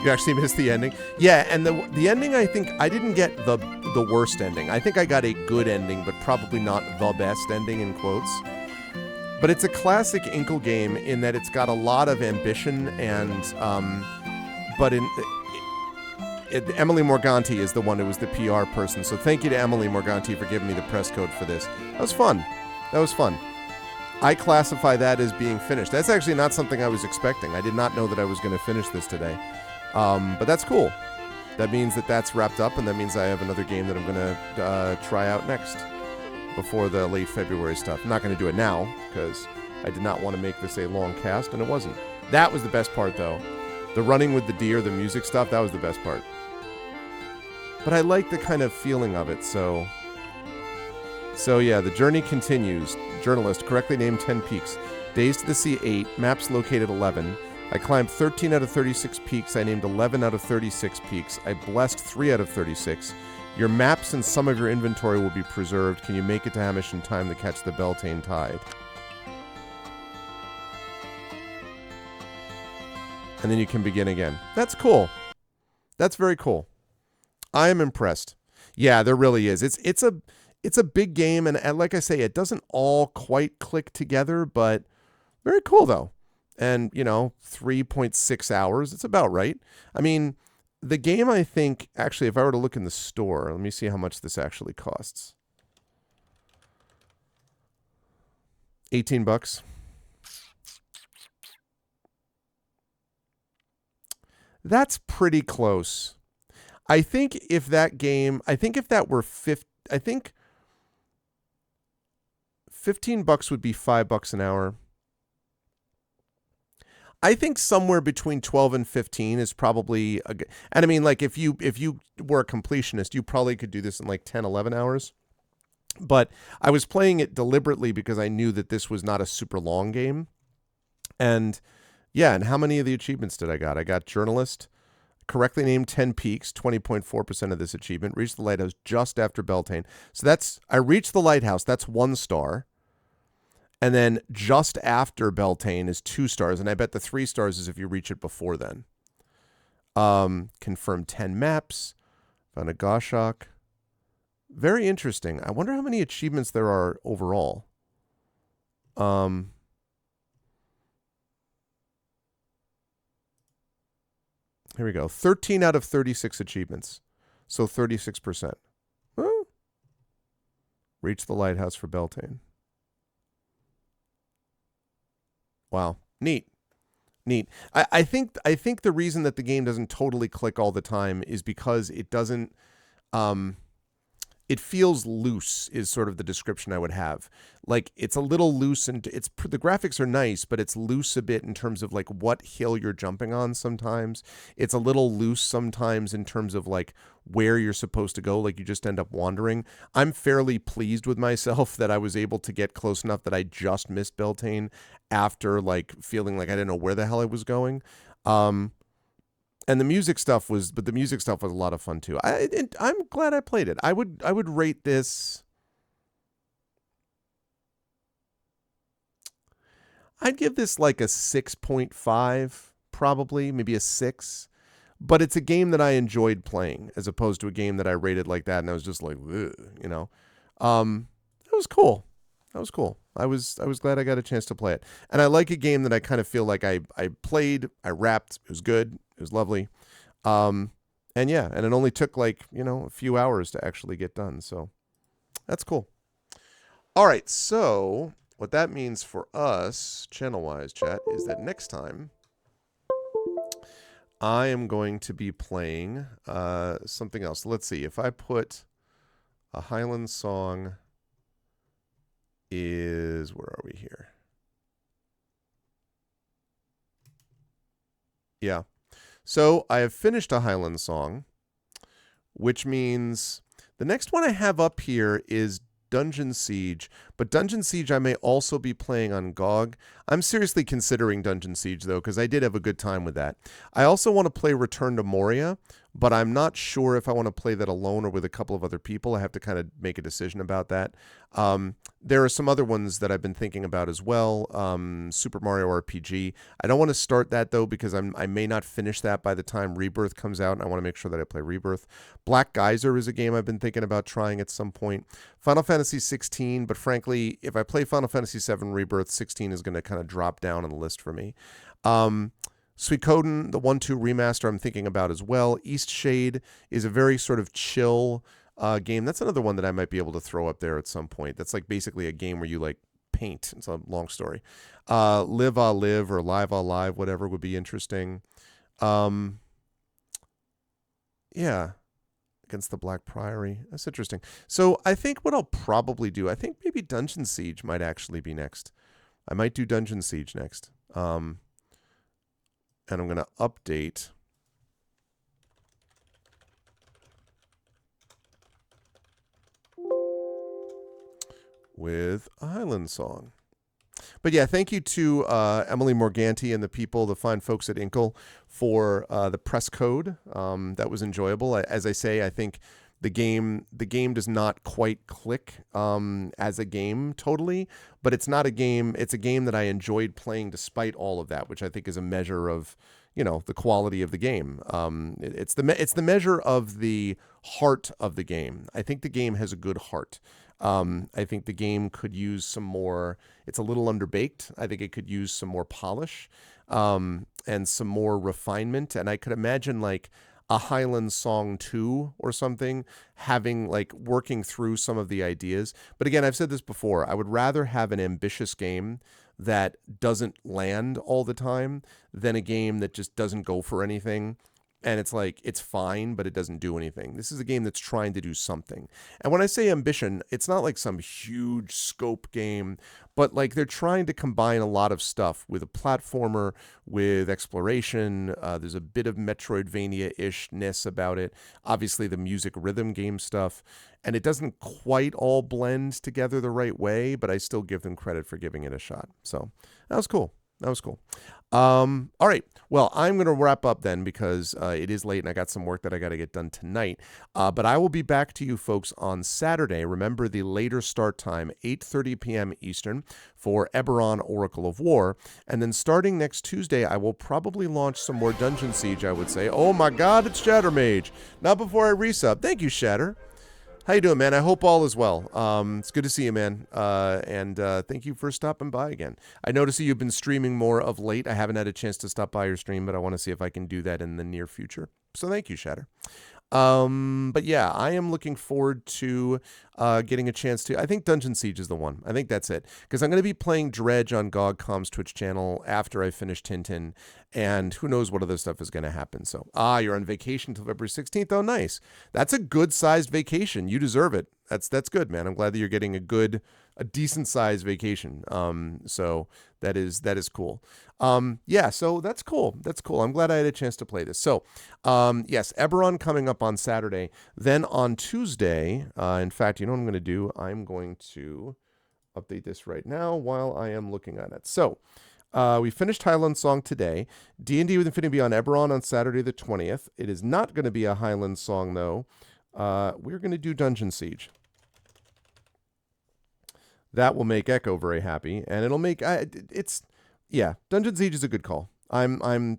You actually missed the ending? Yeah, and the ending, I think, I didn't get the worst ending. I think I got a good ending, but probably not the best ending, in quotes. But it's a classic Inkle game in that it's got a lot of ambition, and Emily Morganti is the one who was the PR person. So thank you to Emily Morganti for giving me the press code for this. That was fun. That was fun. I classify that as being finished. That's actually not something I was expecting. I did not know that I was going to finish this today. But that's cool. That means that that's wrapped up, and that means I have another game that I'm going to try out next before the late February stuff. I'm not going to do it now because I did not want to make this a long cast, and it wasn't. That was the best part, though. The running with the deer, the music stuff, that was the best part. But I like the kind of feeling of it, so yeah, the journey continues. Journalist, correctly named 10 peaks. Days to the Sea 8, maps located 11. I climbed 13 out of 36 peaks. I named 11 out of 36 peaks. I blessed 3 out of 36. Your maps and some of your inventory will be preserved. Can you make it to Hamish in time to catch the Beltane tide? And then you can begin again. That's cool. That's very cool. I am impressed. Yeah, there really is. It's a big game, and like I say, it doesn't all quite click together, but very cool though. And 3.6 hours. It's about right. I mean, the game, I think, actually, if I were to look in the store, let me see how much this actually costs. $18. That's pretty close. I think if that were $15 would be $5 an hour. I think somewhere between 12 and 15 is probably and I mean, like, if you were a completionist, you probably could do this in like 10, 11 hours. But I was playing it deliberately because I knew that this was not a super long game. And yeah, and how many of the achievements did I got? I got Journalist, correctly named 10 peaks, 20.4% of this achievement. Reached the lighthouse just after Beltane. So I reached the lighthouse, that's 1 star. And then just after Beltane is 2 stars. And I bet the 3 stars is if you reach it before then. Confirmed 10 maps. Found a Goshawk. Very interesting. I wonder how many achievements there are overall. Here we go. 13 out of 36 achievements. So 36%. Well, reach the lighthouse for Beltane. Wow. Neat. I think the reason that the game doesn't totally click all the time is because it doesn't it feels loose is sort of the description I would have. Like, it's a little loose, and the graphics are nice, but it's loose a bit in terms of like what hill you're jumping on sometimes. It's a little loose sometimes in terms of like where you're supposed to go, like you just end up wandering. I'm fairly pleased with myself that I was able to get close enough that I just missed Beltane after like feeling like I didn't know where the hell I was going. And the music stuff was a lot of fun too. I'm glad I played it. I would rate this. I'd give this like a 6.5, probably, maybe a 6. But it's a game that I enjoyed playing as opposed to a game that I rated like that and I was just like, ugh, you know. It was cool. That was cool. I was glad I got a chance to play it. And I like a game that I kind of feel like I played, I wrapped, it was good, it was lovely. And yeah, and it only took like, a few hours to actually get done. So that's cool. All right, so what that means for us, channel-wise, chat, is that next time I am going to be playing something else. Let's see. If I put A Highland Song is, where are we here? Yeah. So I have finished A Highland Song, which means the next one I have up here is Dungeon Siege, but Dungeon Siege I may also be playing on GOG. I'm seriously considering Dungeon Siege, though, because I did have a good time with that. I also want to play Return to Moria, but I'm not sure if I want to play that alone or with a couple of other people. I have to kind of make a decision about that. There are some other ones that I've been thinking about as well. Super Mario RPG. I don't want to start that, though, because I may not finish that by the time Rebirth comes out, and I want to make sure that I play Rebirth. Black Geyser is a game I've been thinking about trying at some point. Final Fantasy 16, but frankly, if I play Final Fantasy 7 Rebirth, 16 is going to kind of drop down on the list for me. Suikoden, the 1-2 remaster, I'm thinking about as well. East Shade is a very sort of chill game. That's another one that I might be able to throw up there at some point. That's like basically a game where you like paint. It's a long story. Live a Live or Live a Live, whatever, would be interesting. Yeah. Against the Black Priory. That's interesting. So I think what I'll probably do, I think maybe Dungeon Siege might actually be next. I might do Dungeon Siege next. And I'm going to update with A Highland Song. But yeah, thank you to Emily Morganti and the people, the fine folks at Inkle, for the press code. That was enjoyable. As I say, I think the game does not quite click as a game totally, but it's not a game. It's a game that I enjoyed playing despite all of that, which I think is a measure of, the quality of the game. It's the measure of the heart of the game. I think the game has a good heart. I think the game could use some more. It's a little underbaked. I think it could use some more polish and some more refinement. And I could imagine like A Highland Song 2 or something, having like working through some of the ideas. But again, I've said this before, I would rather have an ambitious game that doesn't land all the time than a game that just doesn't go for anything. And it's like, it's fine, but it doesn't do anything. This is a game that's trying to do something. And when I say ambition, it's not like some huge scope game, but like they're trying to combine a lot of stuff with a platformer, with exploration. There's a bit of Metroidvania-ishness about it. Obviously, the music rhythm game stuff. And it doesn't quite all blend together the right way, but I still give them credit for giving it a shot. So that was cool. All right. Well, I'm going to wrap up then because it is late and I got some work that I got to get done tonight. But I will be back to you folks on Saturday. Remember the later start time, 8:30 p.m. Eastern for Eberron Oracle of War. And then starting next Tuesday, I will probably launch some more Dungeon Siege, I would say. Oh my God, it's Shattermage. Not before I resub. Thank you, Shatter. How you doing, man? I hope all is well. It's good to see you, man. And thank you for stopping by again. I notice that you've been streaming more of late. I haven't had a chance to stop by your stream, but I want to see if I can do that in the near future. So thank you, Shatter. But yeah, I am looking forward to getting a chance to. I think Dungeon Siege is the one. I think that's it. Because I'm going to be playing Dredge on GOG.com's Twitch channel after I finish Tintin. And who knows what other stuff is going to happen. So, you're on vacation until February 16th. Oh, nice. That's a good-sized vacation. You deserve it. That's good, man. I'm glad that you're getting a decent-sized vacation. So that is cool. Yeah, so that's cool. That's cool. I'm glad I had a chance to play this. So, yes, Eberron coming up on Saturday. Then on Tuesday, in fact, you know what I'm going to do? I'm going to update this right now while I am looking at it. So, we finished Highland Song today. D&D with Infinity on Eberron on Saturday the 20th. It is not going to be a Highland Song, though. We're going to do Dungeon Siege. That will make Echo very happy, and it'll make Dungeon Siege is a good call. I'm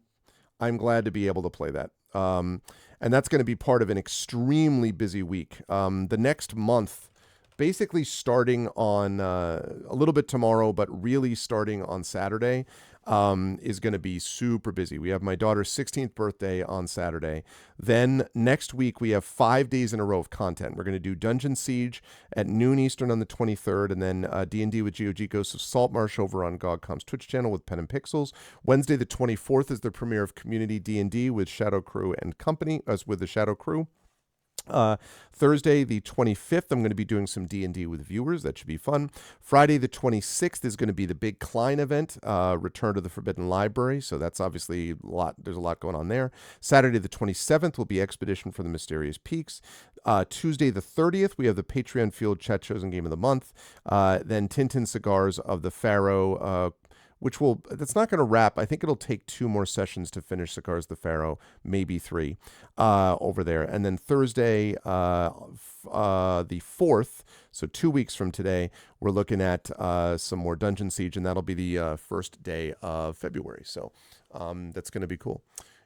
glad to be able to play that. And that's going to be part of an extremely busy week. The next month, basically starting on a little bit tomorrow, but really starting on Saturday, is going to be super busy. We have my daughter's 16th birthday on Saturday. Then next week, we have 5 days in a row of content. We're going to do Dungeon Siege at noon Eastern on the 23rd, and then D&D with GOG Ghosts of Saltmarsh over on GogCom's Twitch channel with Pen and Pixels. Wednesday, the 24th, is the premiere of Community D&D with Shadow Crew and Company, as with the Shadow Crew. Thursday the 25th, I'm going to be doing some D&D with viewers. That should be fun. Friday the 26th is going to be the big Klein event, Return to the Forbidden Library. So that's obviously a lot. There's a lot going on there. Saturday the 27th will be Expedition for the Mysterious Peaks. Tuesday the 30th, we have the Patreon Field Chat Chosen Game of the Month. Then Tintin Cigars of the Pharaoh, that's not going to wrap. I think it'll take 2 more sessions to finish Cigars the Pharaoh, maybe 3 over there. And then Thursday, the 4th, so 2 weeks from today, we're looking at some more Dungeon Siege, and that'll be the first day of February. So that's going to be cool.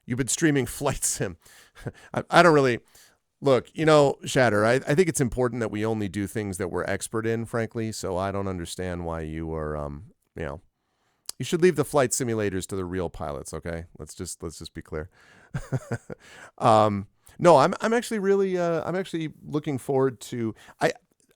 You've been streaming Flight Sim. I don't really... Look, Shatter, I think it's important that we only do things that we're expert in, frankly, so I don't understand why you are, You should leave the flight simulators to the real pilots, okay? Let's just be clear. No, I'm actually really I'm actually looking forward to.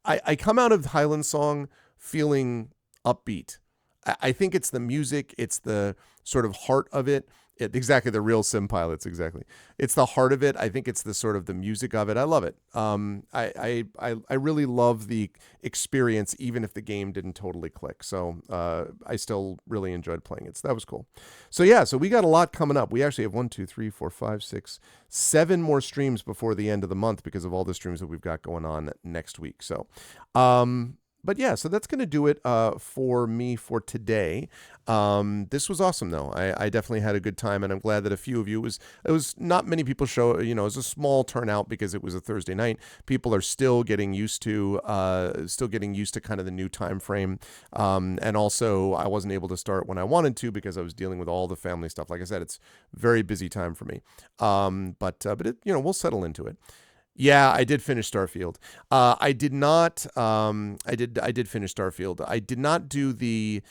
I come out of Highland Song feeling upbeat. I think it's the music, it's the sort of heart of it. Exactly, the real sim pilots, exactly. It's the heart of it. I think it's the sort of the music of it. I love it. I really love the experience, even if the game didn't totally click. So I still really enjoyed playing it. So that was cool. So yeah, so we got a lot coming up. We actually have 1, 2, 3, 4, 5, 6, 7 more streams before the end of the month because of all the streams that we've got going on next week. So but yeah, so that's going to do it for me for today. This was awesome, though. I definitely had a good time, and I'm glad that a few of you, it was not many people show, it was a small turnout because it was a Thursday night. People are still getting used to kind of the new time frame. And also, I wasn't able to start when I wanted to because I was dealing with all the family stuff. Like I said, it's a very busy time for me. But it, we'll settle into it. Yeah, I did finish Starfield. I did not. I did finish Starfield. I did not do the.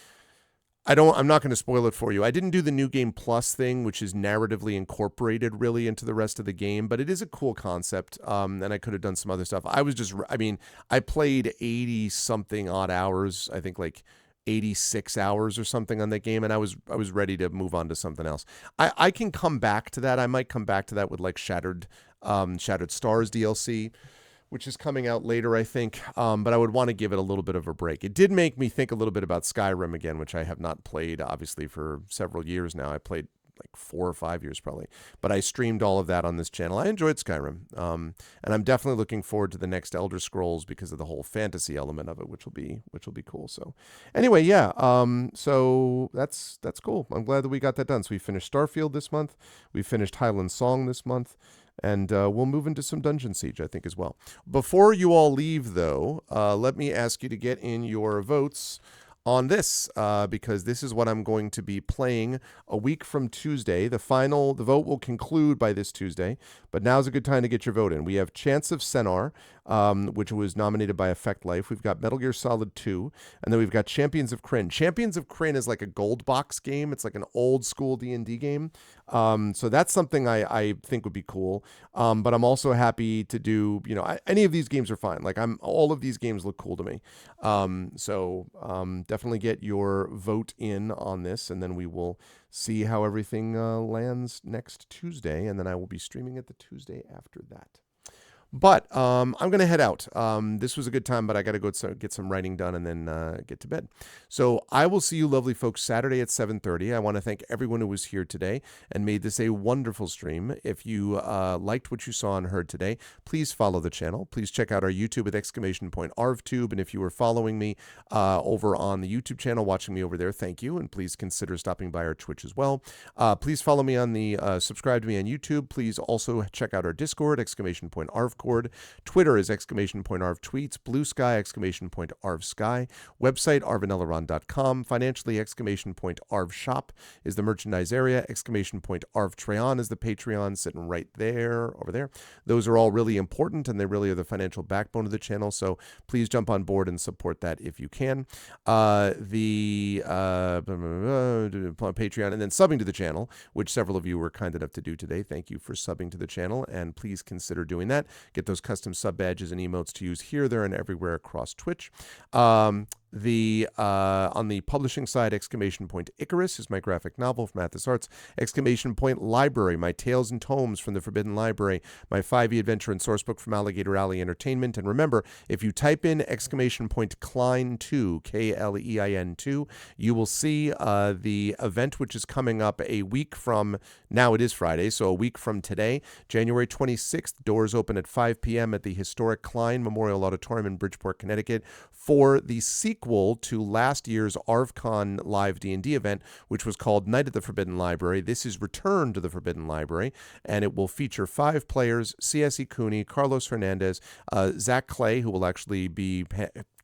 I'm not going to spoil it for you. I didn't do the New Game Plus thing, which is narratively incorporated really into the rest of the game, but it is a cool concept. And I could have done some other stuff. I played 80 something odd hours. I think like 86 hours or something on that game, and I was ready to move on to something else. I can come back to that. I might come back to that with like Shattered Stars DLC, which is coming out later, I think. But I would want to give it a little bit of a break. It did make me think a little bit about Skyrim again, which I have not played, obviously, for several years now. I played like 4 or 5 years probably, but I streamed all of that on this channel. I enjoyed Skyrim, and I'm definitely looking forward to the next Elder Scrolls because of the whole fantasy element of it, which will be cool. So anyway, yeah, so that's cool. I'm glad that we got that done. So we finished Starfield this month, we finished Highland Song this month, and we'll move into some Dungeon Siege, I think, as well. Before you all leave, though, let me ask you to get in your votes on this, because this is what I'm going to be playing a week from Tuesday. The vote will conclude by this Tuesday, but now's a good time to get your vote in. We have Chance of Senar, which was nominated by Effect Life. We've got Metal Gear Solid 2, and then we've got Champions of Kryn. Champions of Kryn is like a gold box game. It's like an old school D&D game. So that's something I think would be cool. But I'm also happy to do, any of these games are fine. Like all of these games look cool to me. So definitely get your vote in on this, and then we will see how everything lands next Tuesday, and then I will be streaming it the Tuesday after that. But I'm going to head out. This was a good time, but I got to go get some writing done and then get to bed. So I will see you lovely folks Saturday at 7:30. I want to thank everyone who was here today and made this a wonderful stream. If you liked what you saw and heard today, please follow the channel. Please check out our YouTube with !ArvTube. And if you were following me over on the YouTube channel, watching me over there, thank you. And please consider stopping by our Twitch as well. Please follow me on the subscribe to me on YouTube. Please also check out our Discord, !ArvCorp. Discord. Twitter is !ARV tweets. Blue Sky, !ARV sky. Website, arvaneleron.com. Financially, !ARV shop is the merchandise area. !ARV Treon is the Patreon sitting right there, over there. Those are all really important, and they really are the financial backbone of the channel, so please jump on board and support that if you can. The Patreon, and then subbing to the channel, which several of you were kind enough to do today. Thank you for subbing to the channel, and please consider doing that. Get those custom sub badges and emotes to use here, there, and everywhere across Twitch. On the publishing side, Icarus is my graphic novel from Athos Arts. Library, my tales and tomes from the Forbidden Library, my 5e adventure and sourcebook from Alligator Alley Entertainment. And remember, if you type in Klein 2, Klein 2, you will see the event which is coming up a week from now. It is Friday, so a week from today, January 26th. Doors open at 5 p.m. at the historic Klein Memorial Auditorium in Bridgeport, Connecticut, for the sequel to last year's ArvCon live D&D event, which was called Night at the Forbidden Library. This is Return to the Forbidden Library, and it will feature 5 players: C.S.E. Cooney, Carlos Hernandez, Zach Clay, who will actually be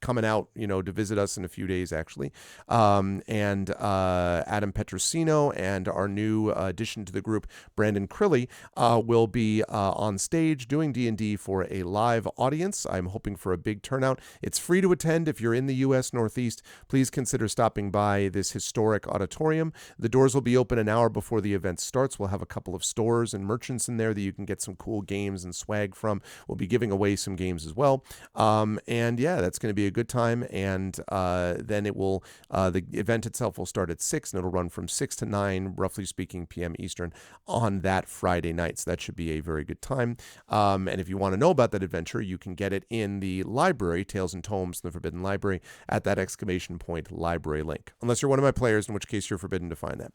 coming out, to visit us in a few days, actually, and Adam Petrosino, and our new addition to the group, Brandon Crilly, will be on stage doing D&D for a live audience. I'm hoping for a big turnout. It's free to attend. If you're in the U.S. Northeast, please consider stopping by this historic auditorium. The doors will be open an hour before the event starts. We'll have a couple of stores and merchants in there that you can get some cool games and swag from. We'll be giving away some games as well. And yeah, that's going to be a good time. And then it will, the event itself will start at 6, and it'll run from 6 to 9, roughly speaking, p.m. Eastern on that Friday night. So that should be a very good time. And if you want to know about that adventure, you can get it in the library, Tales and Tomes in the Forbidden Library, at that library link. Unless you're one of my players, in which case you're forbidden to find that.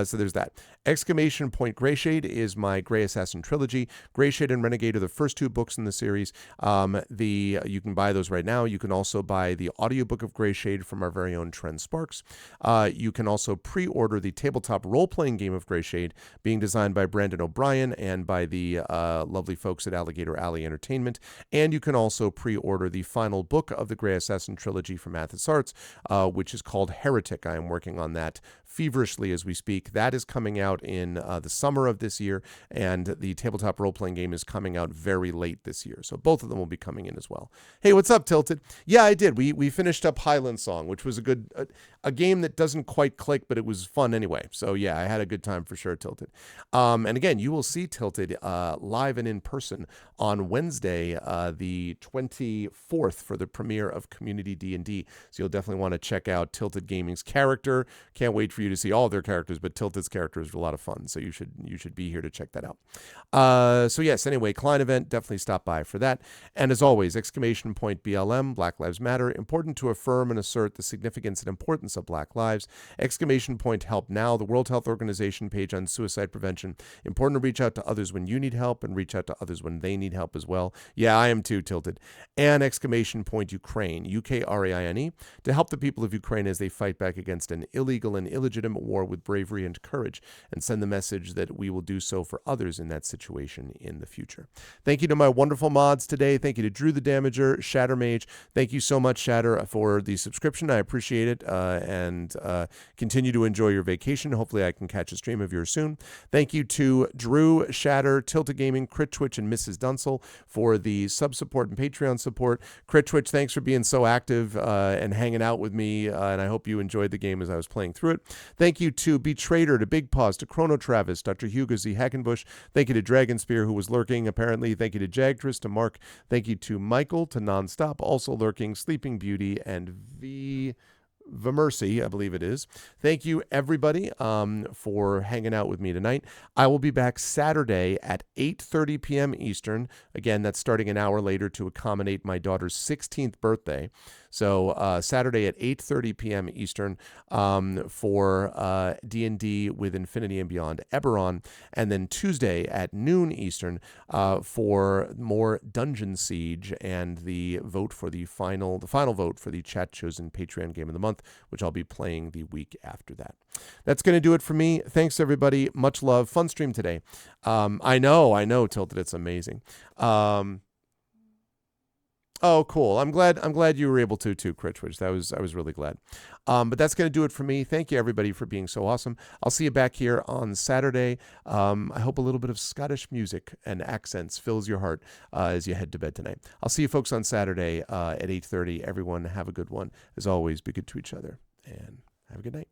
So there's that. Greyshade is my Grey Assassin trilogy. Greyshade and Renegade are the first 2 books in the series. You can buy those right now. You can also buy the audiobook of Greyshade from our very own Trent Sparks. You can also pre-order the tabletop role-playing game of Greyshade, being designed by Brandon O'Brien and by the lovely folks at Alligator Alley Entertainment. And you can also pre-order the final book of the Grey Assassin trilogy from Athos Arts, which is called Heretic. I am working on that feverishly as we speak. That is coming out in the summer of this year, and the tabletop role-playing game is coming out very late this year. So both of them will be coming in as well. Hey, what's up, Tilted? Yeah, I did. We finished up Highland Song, which was a game that doesn't quite click, but it was fun anyway. So yeah, I had a good time for sure, Tilted. And again, you will see Tilted live and in person on Wednesday, the 24th, for the premiere of Community D&D. So you'll definitely want to check out Tilted Gaming's character. Can't wait for you to see all of their characters, but Tilted's character is a lot of fun. So you should be here to check that out. So yes, anyway, Klein event, definitely stop by for that. And as always, BLM, Black Lives Matter, important to affirm and assert the significance and importance of Black lives. Help Now, the World Health Organization page on suicide prevention. Important to reach out to others when you need help, and reach out to others when they need help as well. Yeah, I am too, Tilted. And Ukraine, Ukraine, to help the people of Ukraine as they fight back against an illegal and illegitimate war with bravery and courage, and send the message that we will do so for others in that situation in the future. Thank you to my wonderful mods today. Thank you to Drew the Damager, Shatter Mage. Thank you so much, Shatter, for the subscription. I appreciate it, and continue to enjoy your vacation. Hopefully I can catch a stream of yours soon. Thank you to Drew, Shatter, Tilted Gaming, Crit Twitch, and Mrs. Dunsel for the sub support and Patreon support. Crit Twitch, thanks for being so active and hanging out with me, and I hope you enjoyed the game as I was playing through it. Thank you to Betrader, to Big Paws, to Chrono Travis, Dr. Hugo Z. Hackenbush. Thank you to Dragon Spear, who was lurking, apparently. Thank you to Jagtress, to Mark. Thank you to Michael, to Nonstop, also lurking, Sleeping Beauty, and Mercy, I believe it is. Thank you, everybody, for hanging out with me tonight. I will be back Saturday at 8:30 p.m. Eastern. Again, that's starting an hour later to accommodate my daughter's 16th birthday. So Saturday at 8:30 p.m. Eastern for D&D with Infinity and Beyond Eberron, and then Tuesday at noon Eastern for more Dungeon Siege and the final vote for the Chat Chosen Patreon Game of the Month, which I'll be playing the week after that. That's going to do it for me. Thanks, everybody. Much love. Fun stream today. I know, Tilted. It's amazing. Oh, cool. I'm glad you were able to too, Critchwich. I was really glad. But that's going to do it for me. Thank you, everybody, for being so awesome. I'll see you back here on Saturday. I hope a little bit of Scottish music and accents fills your heart as you head to bed tonight. I'll see you folks on Saturday at 8:30. Everyone, have a good one. As always, be good to each other, and have a good night.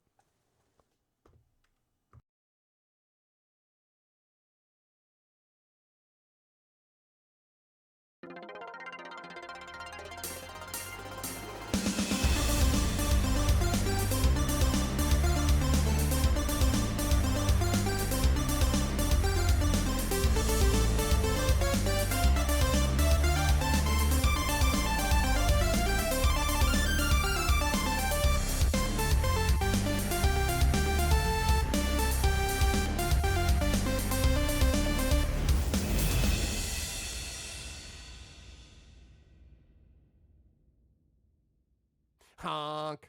Honk.